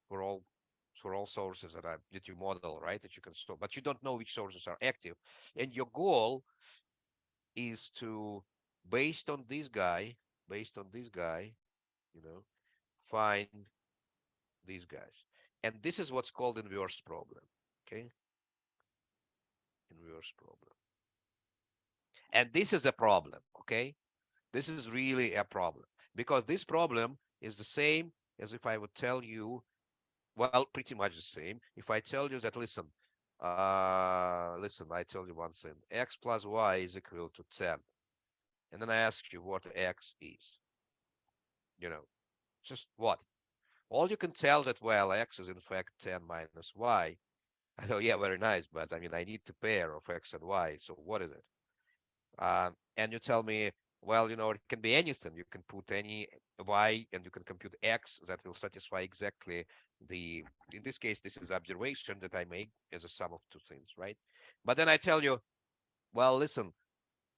S1: For all sources that you model, right, that you can store, but you don't know which sources are active. And your goal is to, based on this guy, you know, find these guys. And this is what's called inverse problem, okay? Inverse problem. And this is a problem, okay? This is really a problem, because this problem is the same as if I would tell you, well, pretty much the same. If I tell you that, listen, I tell you one thing, x plus y is equal to 10. And then I ask you what x is, you know, just what? All you can tell that, well, x is in fact 10 minus y. I know, yeah, very nice, but I mean, I need to pair of x and y. So what is it? And you tell me, well, you know, it can be anything. You can put any y and you can compute x that will satisfy exactly the, in this case, this is observation that I make as a sum of two things, right? But then I tell you, well, listen,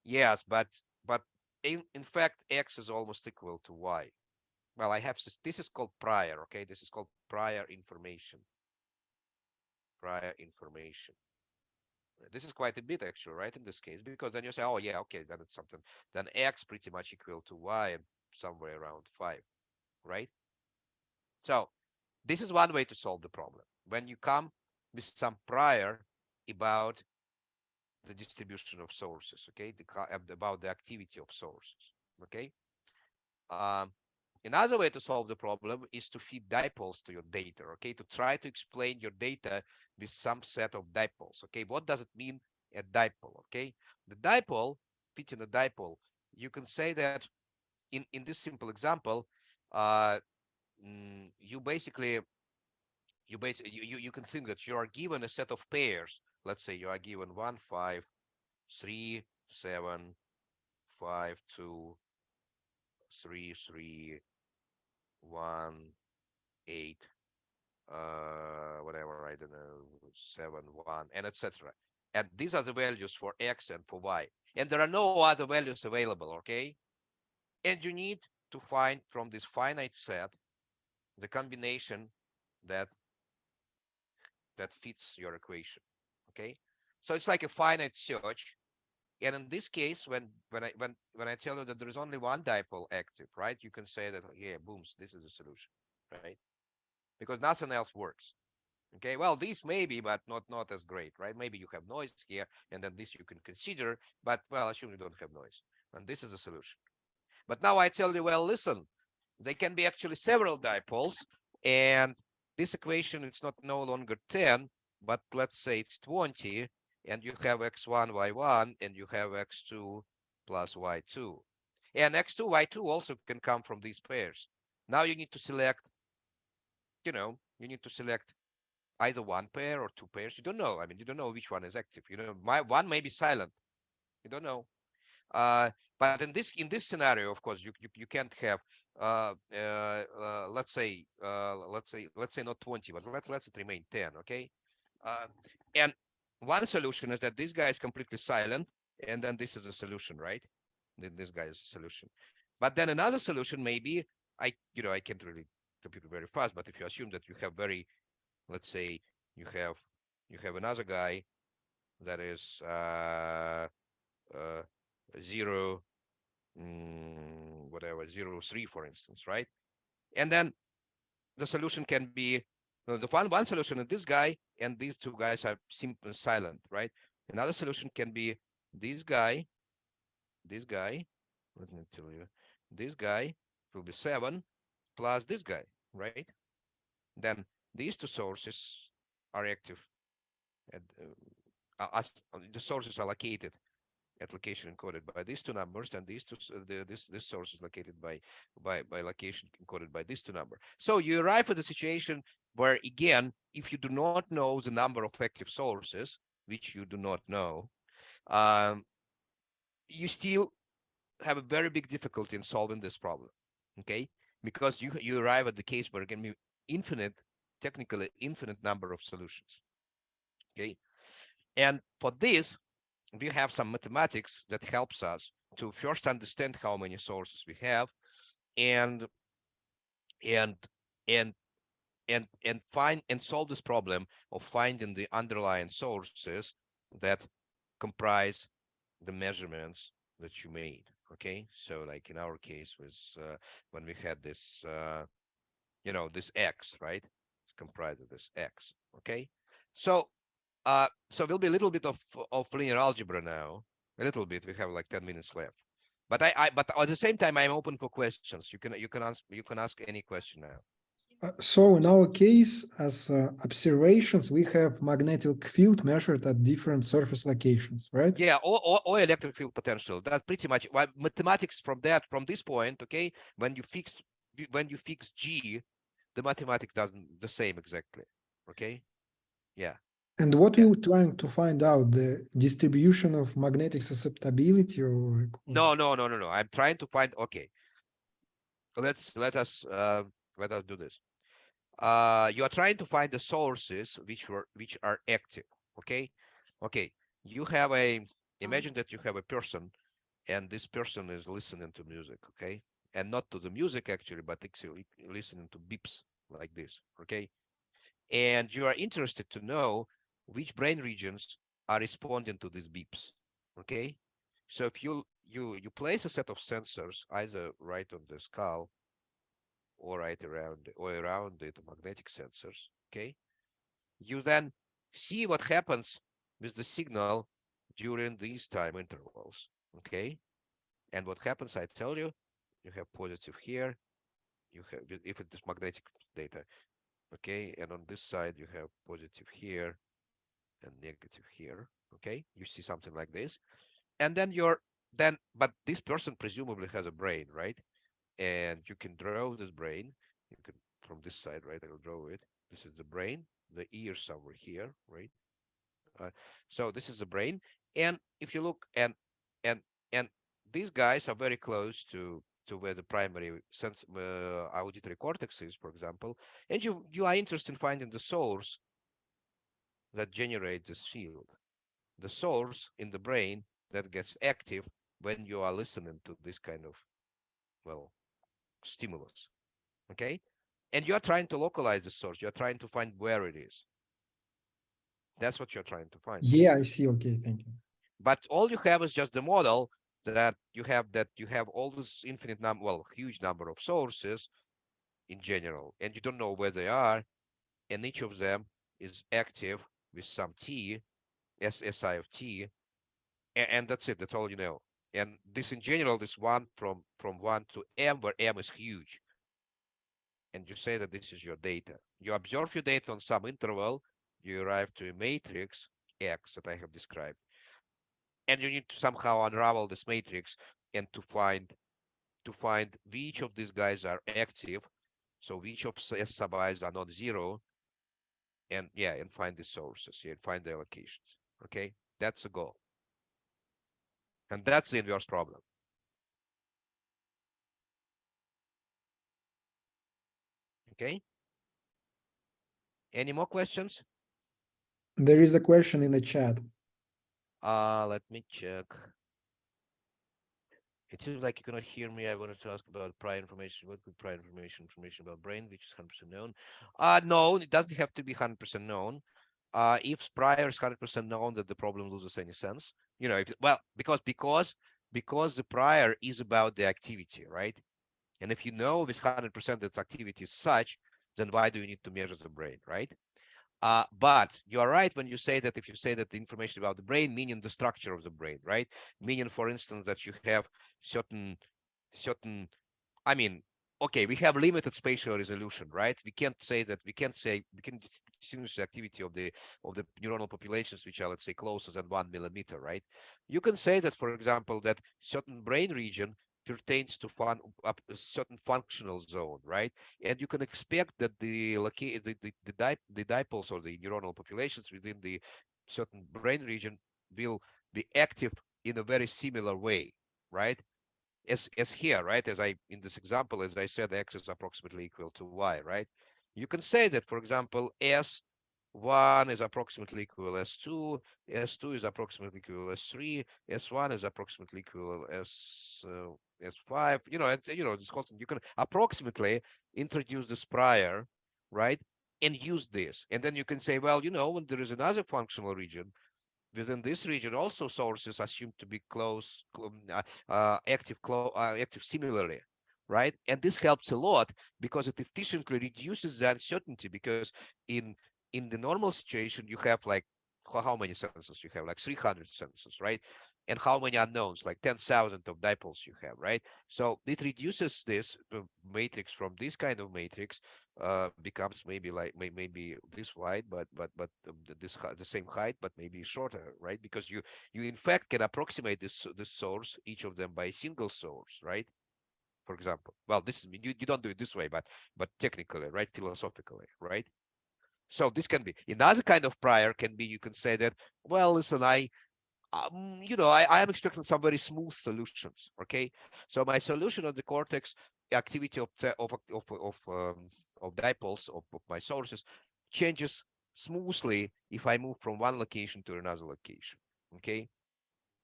S1: yes, but in fact, x is almost equal to y. Well, I have this is called prior, okay? This is called prior information. Prior information. This is quite a bit actually, right? In this case, because then you say, oh yeah, okay, then it's something. Then x pretty much equal to y and somewhere around 5, right? So this is one way to solve the problem. When you come with some prior about the distribution of sources, okay, about the activity of sources, okay. Another way to solve the problem is to feed dipoles to your data, okay, to try to explain your data with some set of dipoles, okay. What does it mean, a dipole? Okay, the dipole, fitting a dipole, you can say that in this simple example, you can think that you are given a set of pairs. Let's say you are given 1 5 3 7 5 2 3 3 1 8 whatever, I don't know, 7 1 and etc. And these are the values for x and for y, and there are no other values available, okay. And you need to find from this finite set the combination that fits your equation, okay. So it's like a finite search. And in this case, when I tell you that there is only one dipole active, right, you can say that, yeah, booms, this is a solution, right, because nothing else works. Okay, well, these maybe, but not as great, right? Maybe you have noise here, and then this you can consider, but well, assume you don't have noise, and this is a solution. But now I tell you, well, listen, they can be actually several dipoles, and this equation, it's not no longer 10, but let's say it's 20, and you have x1, y1, and you have x2 plus y2. And x2, y2 also can come from these pairs. Now you need to select, you know, either one pair or two pairs. You don't know. I mean, you don't know which one is active. You know, one may be silent. You don't know. But in this scenario, of course, you can't have let's say not 20, but let's it remain 10, okay. And one solution is that this guy is completely silent, and then this is a solution, right? This guy is a solution. But then another solution may be, I can't really compute it very fast, but if you assume that you have let's say you have another guy that is 0 whatever 0 3, for instance, right? And then the solution can be the one solution is this guy, and these two guys are simple silent, right? Another solution can be this guy, let me tell you, this guy will be 7 plus this guy, right? Then these two sources are active at as the sources are located at location encoded by these two numbers, and these two this source is located by location encoded by these two numbers. So you arrive at a situation where, again, if you do not know the number of active sources, which you do not know, you still have a very big difficulty in solving this problem. Okay, because you arrive at the case where it can be infinite, technically infinite number of solutions. Okay, and for this we have some mathematics that helps us to first understand how many sources we have, and and and find and solve this problem of finding the underlying sources that comprise the measurements that you made. Okay, so like in our case was when we had this this x, right? It's comprised of this x. Okay, so so we'll be a little bit of linear algebra now, a little bit. We have like 10 minutes left, but but at the same time I'm open for questions. You can ask any question now.
S2: So in our case, as observations, we have magnetic field measured at different surface locations, right?
S1: Yeah, or electric field potential. That's pretty much why mathematics from this point. Okay, when you fix G, the mathematics doesn't the same exactly. Okay, yeah.
S2: And what we were trying to find out, the distribution of magnetic susceptibility, or like
S1: No. I'm trying to find. Okay, let us do this. You are trying to find the sources which are active. Okay, you have imagine that you have a person, and this person is listening to music. Okay, and not to the music actually, but actually listening to beeps like this. Okay, and you are interested to know which brain regions are responding to these beeps. Okay, so if you place a set of sensors either right on the skull or right around it, magnetic sensors. Okay, you then see what happens with the signal during these time intervals. Okay, and what happens, I tell you, you have positive here, you have, if it is magnetic data, okay, and on this side you have positive here and negative here. Okay, you see something like this, and then but this person presumably has a brain, right? And you can draw this brain. You can from this side, right? I'll draw it. This is the brain. The ears somewhere here, right? So this is the brain. And if you look and and these guys are very close to where the primary sense auditory cortex is, for example. And you are interested in finding the source that generates this field, the source in the brain that gets active when you are listening to this kind of, well, stimulus. Okay, and you're trying to localize the source. You're trying to find where it is. That's what you're trying to find.
S2: Yeah, I see. Okay, thank you.
S1: But all you have is just the model that you have all this infinite number, well, huge number of sources in general, and you don't know where they are, and each of them is active with some t, SSI of t, and that's it. That's all you know. And this in general, this one from 1 to m, where m is huge. And you say that this is your data. You observe your data on some interval, you arrive to a matrix X that I have described. And you need to somehow unravel this matrix and to find which of these guys are active, so which of S sub i's are not zero, and find the sources, and find the allocations. Okay, that's the goal. And that's the inverse problem. Okay. Any more questions?
S2: There is a question in the chat.
S1: Let me check. It seems like you cannot hear me. I wanted to ask about prior information. What would prior information about brain, which is 100% known? No, it doesn't have to be 100% known. If prior is 100% known, that the problem loses any sense. Because the prior is about the activity, right? And if you know with 100% that activity is such, then why do you need to measure the brain, right? But you are right when you say that if you say that the information about the brain, meaning the structure of the brain, right? Meaning, for instance, that you have certain, I mean, okay, we have limited spatial resolution, right? We can't say we can distinguish the activity of the neuronal populations which are, let's say, closer than 1 millimeter, right? You can say that, for example, that certain brain region pertains to a certain functional zone, right? And you can expect that the dipoles or the neuronal populations within the certain brain region will be active in a very similar way, right? As here, right? As I in this example, as I said, x is approximately equal to y, right? You can say that, for example, S1 is approximately equal S2, S2 is approximately equal S3, S1 is approximately equal S5. This constant. You can approximately introduce this prior, right? And use this. And then you can say, well, when there is another functional region, within this region, also sources assumed to be active similarly, right? And this helps a lot because it efficiently reduces the uncertainty. Because in the normal situation, you have like how many sensors you have? Like 300 sensors, right? And how many unknowns? Like 10,000 of dipoles you have, right? So it reduces this matrix from this kind of matrix becomes maybe like maybe this wide, but the same height, but maybe shorter, right? Because you in fact can approximate this source, each of them by a single source, right? For example, well, this is you don't do it this way, but technically, right? Philosophically, right? So this can be another kind of prior. Can be, you can say that, well, listen, I am expecting some very smooth solutions. Okay, so my solution on the cortex activity of dipoles of my sources changes smoothly if I move from one location to another location. Okay,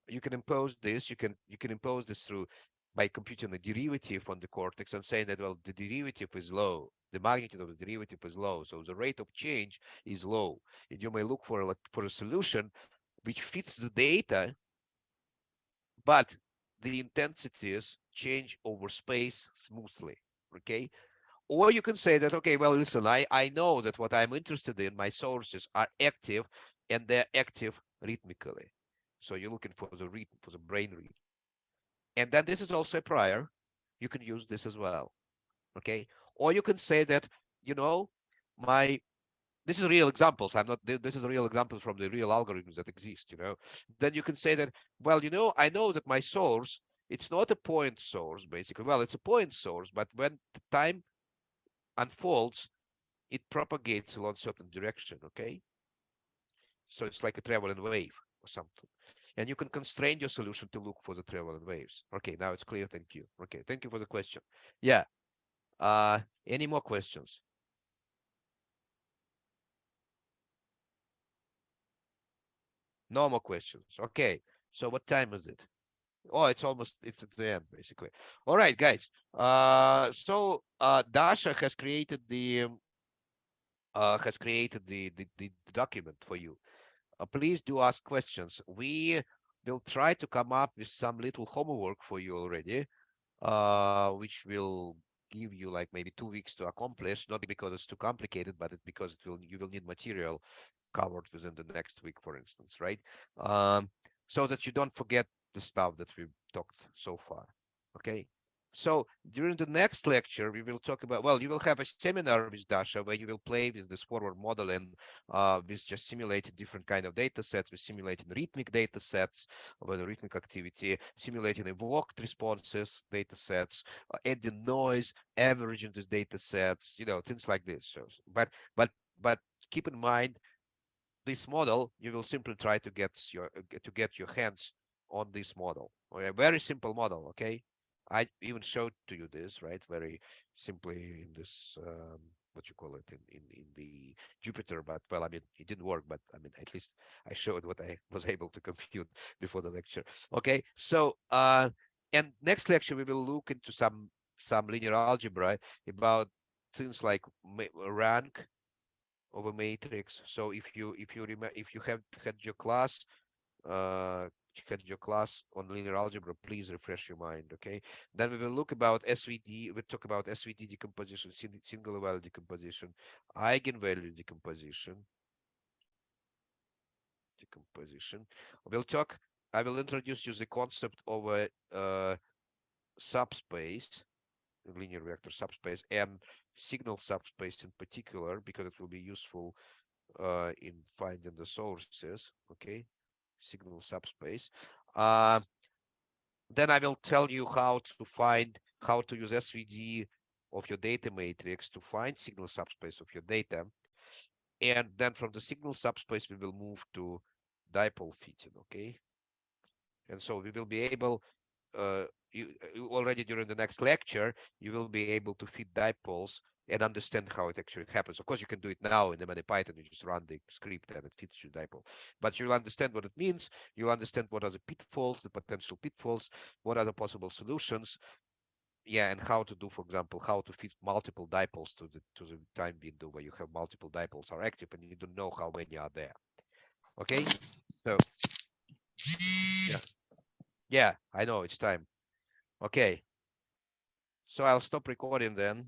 S1: you can impose this. You can impose this through by computing a derivative on the cortex and saying that, well, the derivative is low. The magnitude of the derivative is low, so the rate of change is low, and you may look for a solution which fits the data, but the intensities change over space smoothly. Okay. Or you can say that, okay, well, listen, I know that what I'm interested in, my sources are active and they're active rhythmically. So you're looking for the rhythm, for the brain rhythm. And then this is also a prior. You can use this as well. Okay. Or you can say that, my this is real examples. I'm not, this is a real example from the real algorithms that exist, Then you can say that, well, I know that my source, it's not a point source, basically. Well, it's a point source, but when the time unfolds, it propagates along certain direction, okay? So it's like a traveling wave or something. And you can constrain your solution to look for the traveling waves. Okay, now it's clear. Thank you. Okay, thank you for the question. Yeah. Any more questions? No more questions. Okay. So what time is it? Oh, it's at the end, basically. All right, guys. Dasha has created the document for you. Please do ask questions. We will try to come up with some little homework for you already, which will give you like maybe 2 weeks to accomplish, not because it's too complicated, but because you will need material covered within the next week, for instance, right? So that you don't forget the stuff that we've talked so far. Okay. So during the next lecture, we will talk about, well, you will have a seminar with Dasha where you will play with this forward model and with just simulating different kind of data sets, with simulating rhythmic data sets, with the rhythmic activity, simulating evoked responses, data sets, adding noise, averaging these data sets, things like this. So, but keep in mind, this model, you will simply try to get your hands on this model. A very simple model, okay? I even showed to you this, right? Very simply in this what you call it in the Jupyter, but well, I mean, it didn't work, but I mean, at least I showed what I was able to compute before the lecture. Okay, so and next lecture we will look into some linear algebra about things like rank of a matrix. So if you have had your class on linear algebra, please refresh your mind. Okay, then we will look about SVD. We talk about SVD decomposition, single value decomposition, eigenvalue decomposition, decomposition. I will introduce you the concept of a subspace, a linear vector subspace, and signal subspace in particular, because it will be useful in finding the sources. Okay, signal subspace. Then I will tell you how to use SVD of your data matrix to find signal subspace of your data. And then from the signal subspace, we will move to dipole fitting, okay? And so we will be able, you already during the next lecture, you will be able to fit dipoles and understand how it actually happens. Of course, you can do it now in the Python. You just run the script and it fits your dipole. But you'll understand what it means. You'll understand what are the pitfalls, the potential pitfalls, what are the possible solutions. Yeah, and how to do, for example, how to fit multiple dipoles to the time window where you have multiple dipoles are active and you don't know how many are there. Okay, so yeah, I know it's time. Okay, so I'll stop recording then.